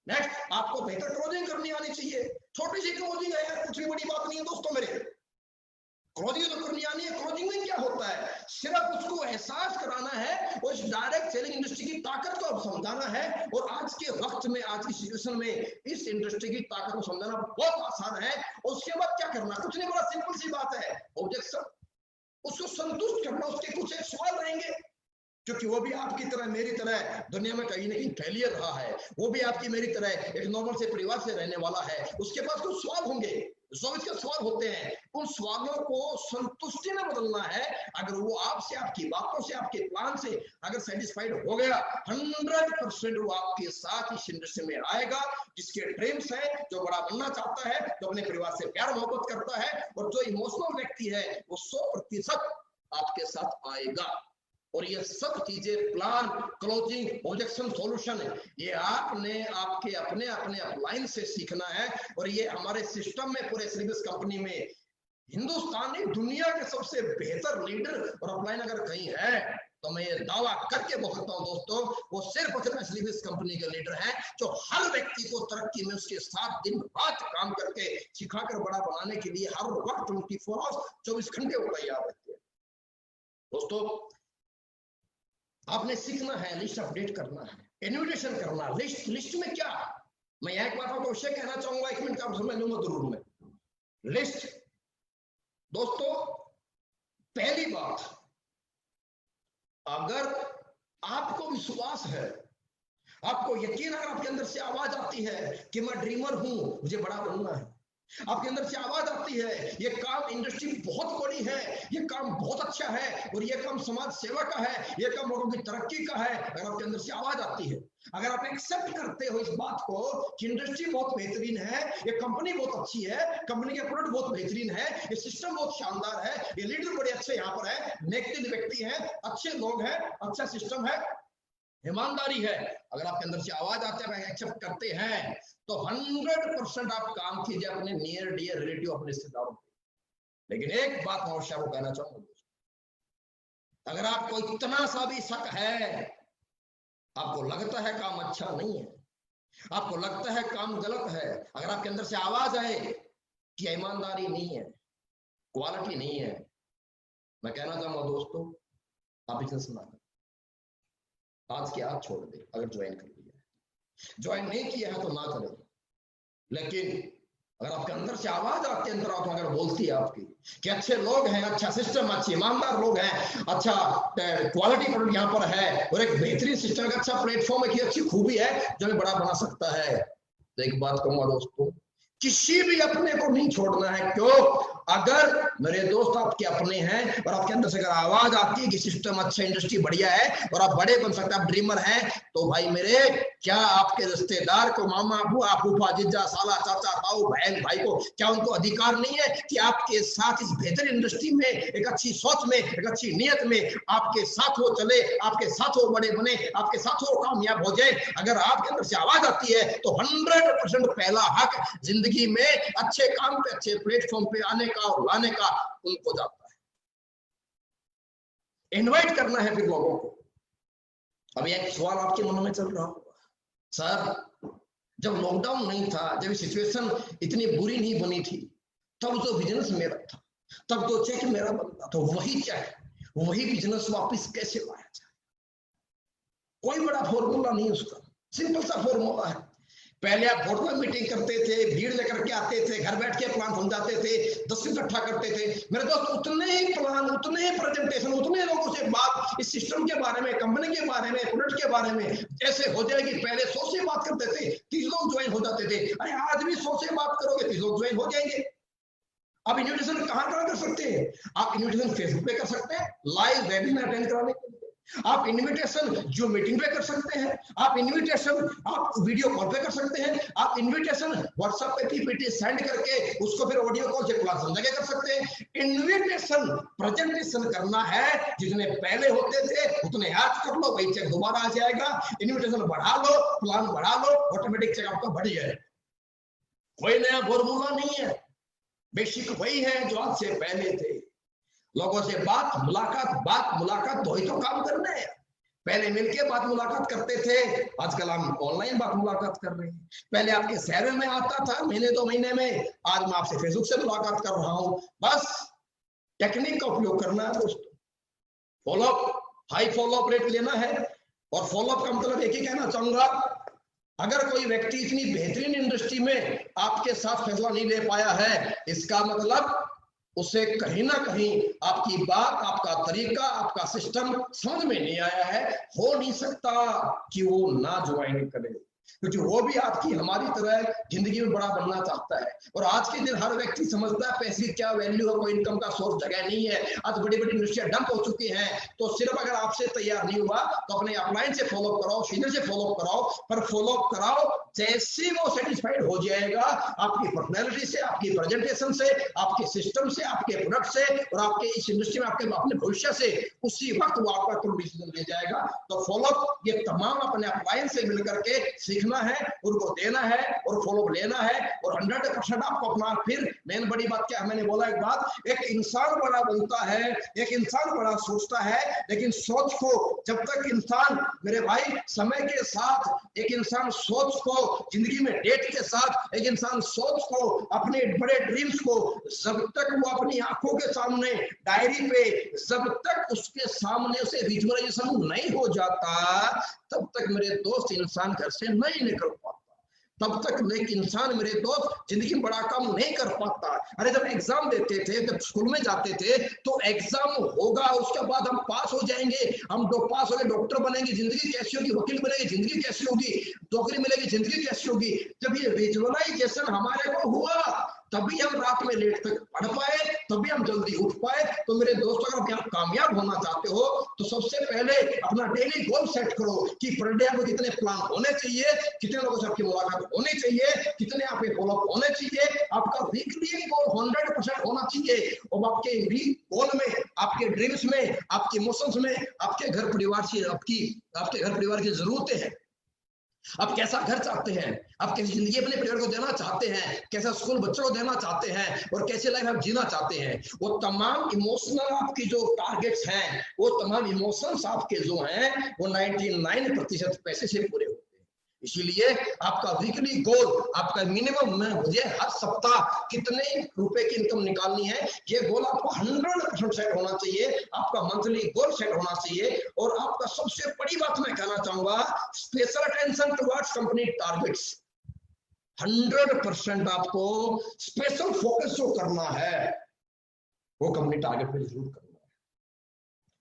नेक्स्ट, आपको बेहतर क्लोजिंग करनी आनी चाहिए। छोटी सी क्लोजिंग है यार, कुछ भी बड़ी बात नहीं है दोस्तों मेरे। क्लोजिंग तो करनी आनी है। क्लोजिंग में क्या होता है? सिर्फ उसको एहसास कराना है, और इस डायरेक्ट सेलिंग इंडस्ट्री की ताकत को समझाना है। और आज के वक्त में, आज की सिचुएशन में इस इंडस्ट्री की ताकत को समझाना बहुत आसान है। और उसके बाद क्या करना? कुछ नहीं, बड़ा सिंपल सी बात है, ऑब्जेक्शन। उसको संतुष्ट करना। उसके कुछ एक सवाल रहेंगे, क्योंकि वो भी आपकी तरह, मेरी तरह दुनिया में कहीं ना कहीं फेलियर रहा है। वो भी आपकी मेरी तरह एक नॉर्मल से परिवार से रहने वाला है। उसके पास कुछ सवाल होंगे, जो इसके सवाल होते हैं, उन सवालों को संतुष्टि में बदलना है। अगर वो आपसे, आपकी बातों से, आपके प्लान से अगर सेटिस्फाइड हो गया, 100% वो आपके साथ इस इंडस्ट्री में आएगा। जिसके ड्रीम्स है, जो बड़ा बनना चाहता है, जो अपने परिवार से प्यार मोहब्बत करता है, और जो इमोशनल व्यक्ति है, वो 100% आपके साथ आएगा। और ये सब चीजें, प्लान, क्लोजिंग, ऑब्जेक्शन, सॉल्यूशन, ये आपने आपके अपने अपने अपलाइन से सीखना है। और ये हमारे सिस्टम में, पूरे सर्विस कंपनी में, हिंदुस्तान नहीं दुनिया के सबसे बेहतर लीडर और अपलाइन अगर कहीं है, तो मैं ये दावा करके बोल सकता हूँ दोस्तों, वो सिर्फ और सिर्फ सर्विस कंपनी के लीडर हैं, जो हर व्यक्ति को तरक्की में उसके साथ दिन रात काम करके सिखाकर बड़ा बनाने के लिए हर वक्त 24 आवर्स 24 घंटे वो तैयार रहते हैं। दोस्तों, आपने सीखना है, लिस्ट अपडेट करना है, इन्विटेशन करना। लिस्ट में क्या? मैं एक बात आपको अवश्य कहना चाहूंगा, 1 मिनट का आप समझ लूंगा जरूर में। लिस्ट दोस्तों, पहली बात, अगर आपको विश्वास है, आपको यकीन, अगर आपके अंदर से आवाज आती है कि मैं ड्रीमर हूं, मुझे बड़ा बनना है, आपके अंदर से आवाज आती है ये काम, इंडस्ट्री बहुत बड़ी है, ये काम बहुत अच्छा है, और ये काम समाज सेवा का है, ये काम लोगों की तरक्की का है, अगर आपके अंदर से आवाज आती है, अगर आप एक्सेप्ट करते हो इस बात को कि इंडस्ट्री बहुत बेहतरीन है, ये कंपनी बहुत अच्छी है, कंपनी के प्रोडक्ट बहुत बेहतरीन है, ये सिस्टम बहुत शानदार है, ये लीडर बड़े अच्छे यहाँ पर है, नेक व्यक्ति है, अच्छे लोग हैं, अच्छा सिस्टम है, ईमानदारी है, अगर आपके अंदर से आवाज आते हैं, एक्सेप्ट करते हैं, तो 100% आप काम कीजिए अपने नियर डियर रिलेटिव, अपने रिश्तेदारों पे। लेकिन एक बात मैं अवश्य आपको कहना चाहूंगा, अगर आपको इतना सा भी शक है, आपको लगता है काम अच्छा नहीं है, आपको लगता है काम गलत है, अगर आपके अंदर से आवाज आए कि ईमानदारी नहीं है, क्वालिटी नहीं है, मैं कहना चाहूंगा दोस्तों, आप बिजनेस ना करें। आज के आज छोड़ दे, अगर ज्वाइन कर लिया, ज्वाइन नहीं किया है तो ना करें। लेकिन अगर आपके अंदर से आवाज आपके अंदर अगर बोलती है आपकी कि अच्छे लोग हैं, अच्छा सिस्टम, अच्छे ईमानदार लोग हैं, अच्छा क्वालिटी प्रोडक्ट यहाँ पर है, और एक बेहतरीन सिस्टम का अच्छा प्लेटफॉर्म है, कि अच्छी खूबी है जो हमें बड़ा बना सकता है, तो एक बात कहूंगा दोस्तों, किसी भी अपने को नहीं छोड़ना है। क्यों? अगर मेरे दोस्त आपके अपने हैं और आपके अंदर से अगर आवाज आती है कि सिस्टम अच्छा, इंडस्ट्री बढ़िया है और आप बड़े बन सकते हैं, आप ड्रीमर हैं, तो भाई मेरे, क्या आपके रिश्तेदार को, मामा, बुआ, फूफा, जीजा, साला, चाचा, ताऊ, बहन, भाई को, क्या उनको अधिकार नहीं है कि आपके साथ इस बेहतर इंडस्ट्री में, एक अच्छी सोच में, एक अच्छी नियत में आपके साथ वो चले, आपके साथ वो बड़े बने, आपके साथ वो कामयाब हो जाए? अगर आपके अंदर से आवाज आती है तो 100% पहला हक जिंदगी में अच्छे काम पे, अच्छे प्लेटफॉर्म पे आने का और लाने का उनको जाता है। इनवाइट करना है फिर लोगों को। अभी एक सवाल आपके मन में चल रहा होगा, सर जब लॉकडाउन नहीं था, जब सिचुएशन इतनी बुरी नहीं बनी थी, तब तो बिजनेस मेरा था, तब तो चेक मेरा बनता, तो वही चेक, वही बिजनेस वापस कैसे लाया जाए? कोई बड़ा फॉर्मूला नहीं उसका, सिंपल सा फॉर्मूला है, पहले आप बोर्ड में मीटिंग करते थे, भीड़ लेकर के आते थे, घर बैठ के प्लान समझाते थे, 10 इकट्ठा करते थे। मेरे दोस्त उतने ही प्लान, उतने ही प्रेजेंटेशन, उतने लोगों से बात इस सिस्टम के बारे में, कंपनी के बारे में, प्रोडक्ट के बारे में जैसे हो जाएगी। पहले 100 से बात करते थे, 30 लोग ज्वाइन हो जाते थे। अरे आज भी 100 से बात करोगे 30 लोग ज्वाइन हो जाएंगे। आप इन्विटेशन कहाँ कर सकते हैं? आप इन्विटेशन फेसबुक पे कर सकते हैं, लाइव वेबिनार अटेंड कराने के लिए। आप इन्विटेशन जो मीटिंग पे कर सकते हैं, आप इन्विटेशन आप वीडियो कॉल पे कर सकते हैं, आप इन्विटेशन व्हाट्सएप पे पीपीटी सेंड करके उसको फिर ऑडियो कॉल से क्लास समझा के कर सकते हैं। इन्विटेशन प्रेजेंटेशन करना है, जितने पहले होते थे उतने आज कर लो, वही चेक दोबारा आ जाएगा। इन्विटेशन बढ़ा लो, प्लान बढ़ा लो, ऑटोमेटिक चेक आपका बढ़ जाएगा। कोई नया फॉर्मूला नहीं है, बेसिक वही है जो आज से पहले थे। लोगों से बात मुलाकात वही तो काम करना है। पहले मिलके बात मुलाकात करते थे, आजकल हम ऑनलाइन बात मुलाकात कर रहे हैं। पहले आपके शहर में आता था महीने 2 महीने में, आज मैं आपसे फेसबुक से मुलाकात कर रहा हूं। बस टेक्निक का उपयोग करना है दोस्तों। फॉलोअप, हाई फॉलोअप रेट लेना है। और फॉलोअप का मतलब एक ही कहना चाहूंगा, अगर कोई व्यक्ति इतनी बेहतरीन इंडस्ट्री में आपके साथ फैसला नहीं ले पाया है, इसका मतलब उसे कहीं ना कहीं आपकी बात, आपका तरीका, आपका सिस्टम समझ में नहीं आया है। हो नहीं सकता कि वो ना ज्वाइन करे, क्योंकि वो भी आपकी हमारी तरह जिंदगी में बड़ा बनना चाहता है। और आज के दिन हर व्यक्ति समझता है पैसे की क्या वैल्यू है, कोई इनकम का सोर्स जगह नहीं है। आज बड़ी बड़ी इंडस्ट्रियां डंप हो चुकी हैं। तो सिर्फ अगर आपसे तैयार नहीं हुआ तो अपने अपलाइन से फॉलोअप कराओ, सीनियर से फॉलोअप कराओ, पर फॉलोअप कराओ जैसे वो सेटिस्फाइड हो जाएगा आपकी पर्सनैलिटी से, आपकी प्रेजेंटेशन से, आपके सिस्टम से, आपके प्रोडक्ट से और आपके इस इंडस्ट्री में आपके अपने भविष्य से, उसी वक्त वो आपका तुरंत डिसीजन ले जाएगा। तो फॉलोअप ये तमाम अपने अपलाइन से मिलकर के सीखना है, उनको देना है और फॉलोअप लेना है। और 100% आपको अपना, फिर मेन बड़ी बात क्या, मैंने बोला एक बात, एक इंसान बड़ा बनता है, एक इंसान बड़ा सोचता है, लेकिन सोच को जब तक इंसान, मेरे भाई, समय के साथ एक इंसान सोच को जिंदगी में डेट के साथ, एक इंसान सोच को, अपने बड़े ड्रीम्स को जब तक वो अपनी आंखों के सामने डायरी पे, जब तक उसके सामने उसे विजुअलाइजेशन नहीं हो जाता, तब तक मेरे दोस्त इंसान घर से नहीं निकल पाता। तब तक एक इंसान, मेरे दोस्त, जिंदगी में बड़ा काम नहीं कर पाता। अरे जब एग्जाम देते थे, जब स्कूल में जाते थे, तो एग्जाम होगा, उसके बाद हम पास हो जाएंगे, हम पास हो गए, डॉक्टर बनेंगे, जिंदगी कैसी होगी, वकील बनेंगे, जिंदगी कैसी होगी, नौकरी मिलेगी, जिंदगी कैसी होगी। जब ये विजुअलाइजेशन हमारे को हुआ, तभी हम रात में लेट तक पढ़ पाए, तभी हम जल्दी उठ पाए। तो मेरे दोस्तों, अगर आप कामयाब होना चाहते हो तो सबसे पहले अपना डेली गोल सेट करो कि पर डे आपको कितने प्लान होने चाहिए, कितने लोगों से आपकी मुलाकात होनी चाहिए, कितने आपके फॉलोअप होने चाहिए। आपका वीकली गोल 100% होना चाहिए। और आपके गोल में, आपके ड्रीम्स में, आपके इमोशंस में, आपके घर परिवार से, आपके घर परिवार की जरूरतें हैं। आप कैसा घर चाहते हैं, आप कैसी जिंदगी अपने परिवार को देना चाहते हैं, कैसा स्कूल बच्चों को देना चाहते हैं और कैसे लाइफ आप जीना चाहते हैं, वो तमाम इमोशनल आपकी जो टारगेट्स हैं, वो तमाम इमोशंस आपके जो हैं, वो 99% पैसे से पूरे होते हैं। इसीलिए आपका वीकली गोल, आपका मिनिमम में, मुझे हर सप्ताह कितने रुपए की इनकम निकालनी है, ये गोल आपको 100% सेट होना चाहिए। आपका मंथली गोल सेट होना चाहिए। और आपका सबसे बड़ी बात मैं कहना चाहूंगा, special attention towards company targets. 100% आपको स्पेशल फोकस जो करना है, वो कंपनी टारगेट पे जरूर करना है।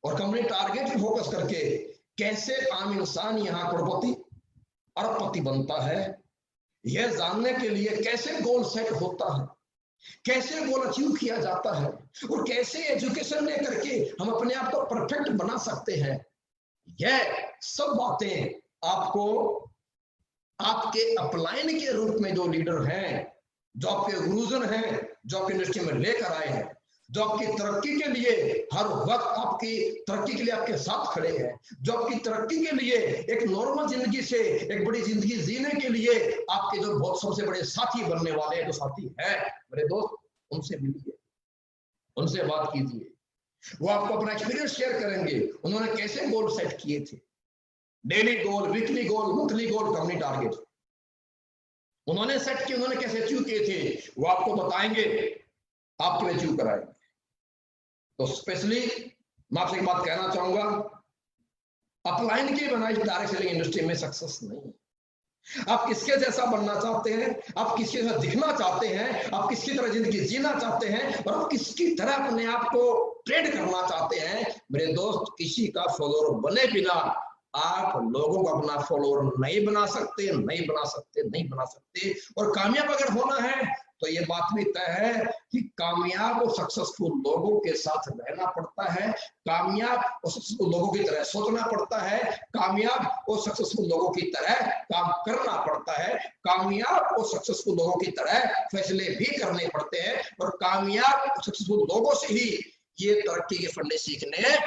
और कंपनी टारगेट पे फोकस करके कैसे आम इंसान यहाँ करोड़पति, अरबपति बनता है, यह जानने के लिए कैसे गोल सेट होता है, कैसे गोल अचीव किया जाता है और कैसे एजुकेशन लेकर के हम अपने आप को परफेक्ट बना सकते हैं, यह सब बातें आपको आपके अपलाइन के रूप में जो लीडर हैं, जो आपके गुरुजन हैं, जो आपकी इंडस्ट्री में लेकर आए हैं, जो आपकी तरक्की के लिए हर वक्त आपकी तरक्की के लिए आपके साथ खड़े हैं, जो आपकी तरक्की के लिए एक नॉर्मल जिंदगी से एक बड़ी जिंदगी जीने के लिए आपके जो बहुत सबसे बड़े साथी बनने वाले हैं, जो साथी हैं मेरे दोस्त, उनसे मिलिए, उनसे बात कीजिए। वो आपको अपना एक्सपीरियंस शेयर करेंगे, उन्होंने कैसे गोल सेट किए थे, डेली गोल, वीकली गोल, मंथली गोल, कंपनी टारगेट उन्होंने सेट किए, उन्होंने कैसे अचीव किए थे, वो आपको बताएंगे, आपको अचीव कराएंगे। तो स्पेशली मैं आपसे एक बात कहना चाहूंगा, अपलाइन की बनाई डायरेक्ट सेलिंग इंडस्ट्री में सक्सेस नहीं है। आप किसके जैसा बनना चाहते हैं, आप किसके जैसा दिखना चाहते हैं, आप किसकी तरह जिंदगी जीना चाहते हैं और आप किसकी तरह अपने आप को ट्रेड करना चाहते हैं। मेरे दोस्त, किसी का फॉलोअर बने बिना आप लोगों को अपना फॉलोअर नहीं बना सकते, नहीं बना सकते, नहीं बना सकते। और कामयाब अगर होना है तो ये बात भी तय है कि कामयाब और सक्सेसफुल लोगों के साथ रहना पड़ता है, कामयाब और सक्सेसफुल लोगों की तरह सोचना पड़ता है, कामयाब और सक्सेसफुल लोगों की तरह काम करना पड़ता है, कामयाब और सक्सेसफुल लोगों की तरह फैसले भी करने पड़ते हैं और कामयाब और सक्सेसफुल लोगों से ही ये तरक्की के फंडे सीखने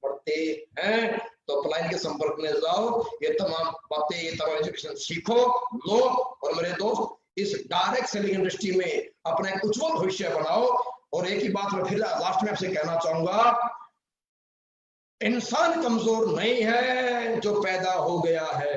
पड़ते हैं। तो अपलाइन के संपर्क में जाओ, ये तमाम बातें, ये तमाम एजुकेशन सीखो, लो और मेरे दोस्त इस डायरेक्ट सेलिंग इंडस्ट्री में अपना एक उज्जवल भविष्य बनाओ। और एक ही बात मैं फिर लास्ट में आपसे कहना चाहूंगा, इंसान कमजोर नहीं है जो पैदा हो गया है,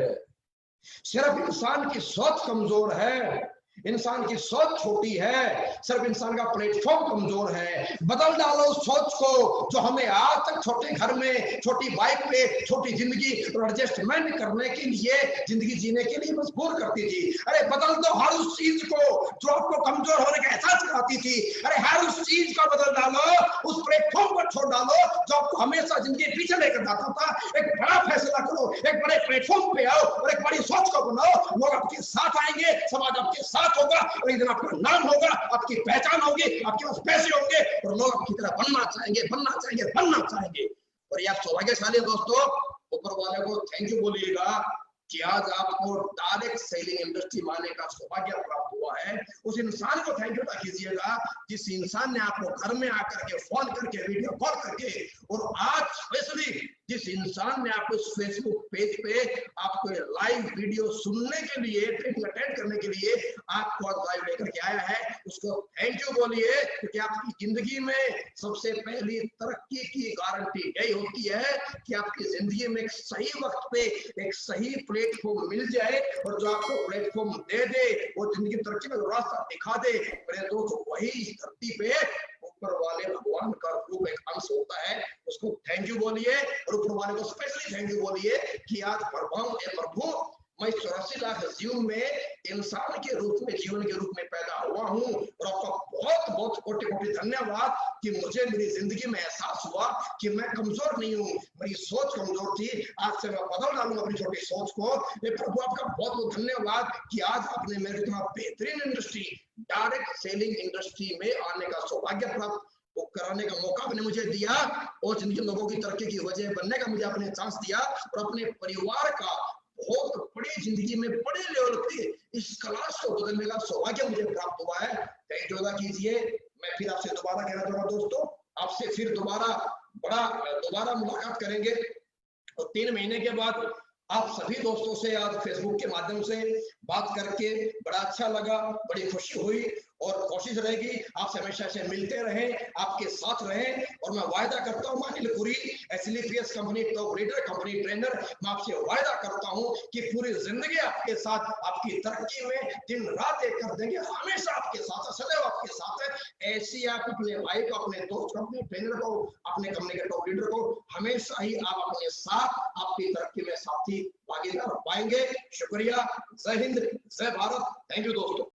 सिर्फ इंसान की सोच कमजोर है, इंसान की सोच छोटी है, सिर्फ इंसान का प्लेटफॉर्म कमजोर है। बदल डालो उस सोच को जो हमें आज तक छोटे घर में, छोटी बाइक पे, छोटी जिंदगी और एडजस्टमेंट करने के लिए, जिंदगी जीने के लिए मजबूर करती थी। अरे बदल दो हर उस चीज को जो आपको कमजोर होने का एहसास कराती थी। अरे हर उस चीज को बदल डालो, उस प्लेटफॉर्म को छोड़ डालो जो आपको हमेशा जिंदगी पीछे लेकर जाता था। एक बड़ा फैसला करो, एक बड़े प्लेटफॉर्म पे आओ और एक बड़ी सोच को बनाओ। लोग आपके साथ आएंगे, समाज आपके साथ होगा और एक दिन आपका नाम होगा, आपकी पहचान होगी, आपके पास पैसे होंगे और लोग आपकी तरह बनना चाहेंगे, बनना चाहेंगे, बनना चाहेंगे। और ये आप सौभाग्यशाली दोस्तों, ऊपर वाले को थैंक यू बोलिएगा कि आज आपको डायरेक्ट सेलिंग इंडस्ट्री में आने का सौभाग्य प्राप्त हुआ है। उस इंसान को थैंक यू कीजिएगा जिस इंसान ने आपको घर में आकर के फोन करके, वीडियो कॉल करके, और आज स्पेशली जिस इंसान ने आपको फेसबुक पेज पे आपको लाइव वीडियो सुनने के लिए, ट्रेनिंग अटेंड करने के लिए आपको लाइव लेकर के आया है, उसको थैंक यू बोलिए। क्योंकि आपकी जिंदगी में सबसे पहली तरक्की की गारंटी यही होती है कि आपकी जिंदगी में एक सही वक्त पे एक सही प्लेटफॉर्म मिल जाए और जो आपको प्लेटफॉर्म दे दे, वो जिंदगी तरक्की का रास्ता दिखा दे। मेरे दोस्त, वही इस धरती पे ऊपर वाले भगवान का रूप एक अंश होता है, उसको थैंक यू बोलिए। और ऊपर वाले को स्पेशली थैंक यू बोलिए कि आज प्रभु मैं 84 लाख जीवन में इंसान के रूप में, जीवन के रूप में पैदा हुआ हूँ। और आपका बहुत बहुत कोटि कोटि धन्यवाद कि मुझे मेरी जिंदगी में एहसास हुआ कि मैं कमजोर नहीं हूँ, मेरी सोच कमजोर थी। आज से मैं बदल डालूंगा अपनी छोटी सोच को। प्रभु आपका बहुत बहुत धन्यवाद कि आज आपने मेरे इतना बेहतरीन इंडस्ट्री, डायरेक्ट सेलिंग इंडस्ट्री में आने का सौभाग्य प्राप्त वो कराने का मौका आपने मुझे दिया और जिनके लोगों की तरक्की की वजह बनने का मुझे आपने चांस दिया और अपने परिवार का बहुत बड़ी जिंदगी में बड़े लेवल पे इस क्लास को बदलने का सौभाग्य मुझे प्राप्त हुआ है। थैंक यू कीजिए। मैं फिर आपसे दोबारा कहना चाहूंगा दोस्तों, आपसे फिर दोबारा मुलाकात करेंगे और 3 महीने के बाद आप सभी दोस्तों से आज फेसबुक के माध्यम से बात करके बड़ा अच्छा लगा, बड़ी खुशी हुई। और कोशिश रहेगी आपसे हमेशा से मिलते रहें, आपके साथ रहें। और मैं वायदा करता हूं Anil Puri, SLPS company top leader, company trainer, मैं आपसे वायदा करता हूं कि पूरी जिंदगी आपके साथ, आपकी तरक्की में दिन रात एक कर देंगे, हमेशा आपके साथ, सदैव आपके साथ है। ऐसी आप अपने भाई को, अपने दोस्त को, अपने ट्रेनर को, अपने कंपनी के टॉप लीडर को हमेशा ही आप अपने साथ, आपकी तरक्की में साथी भागीदार पाएंगे। शुक्रिया। जय हिंद, जय भारत। थैंक यू दोस्तों।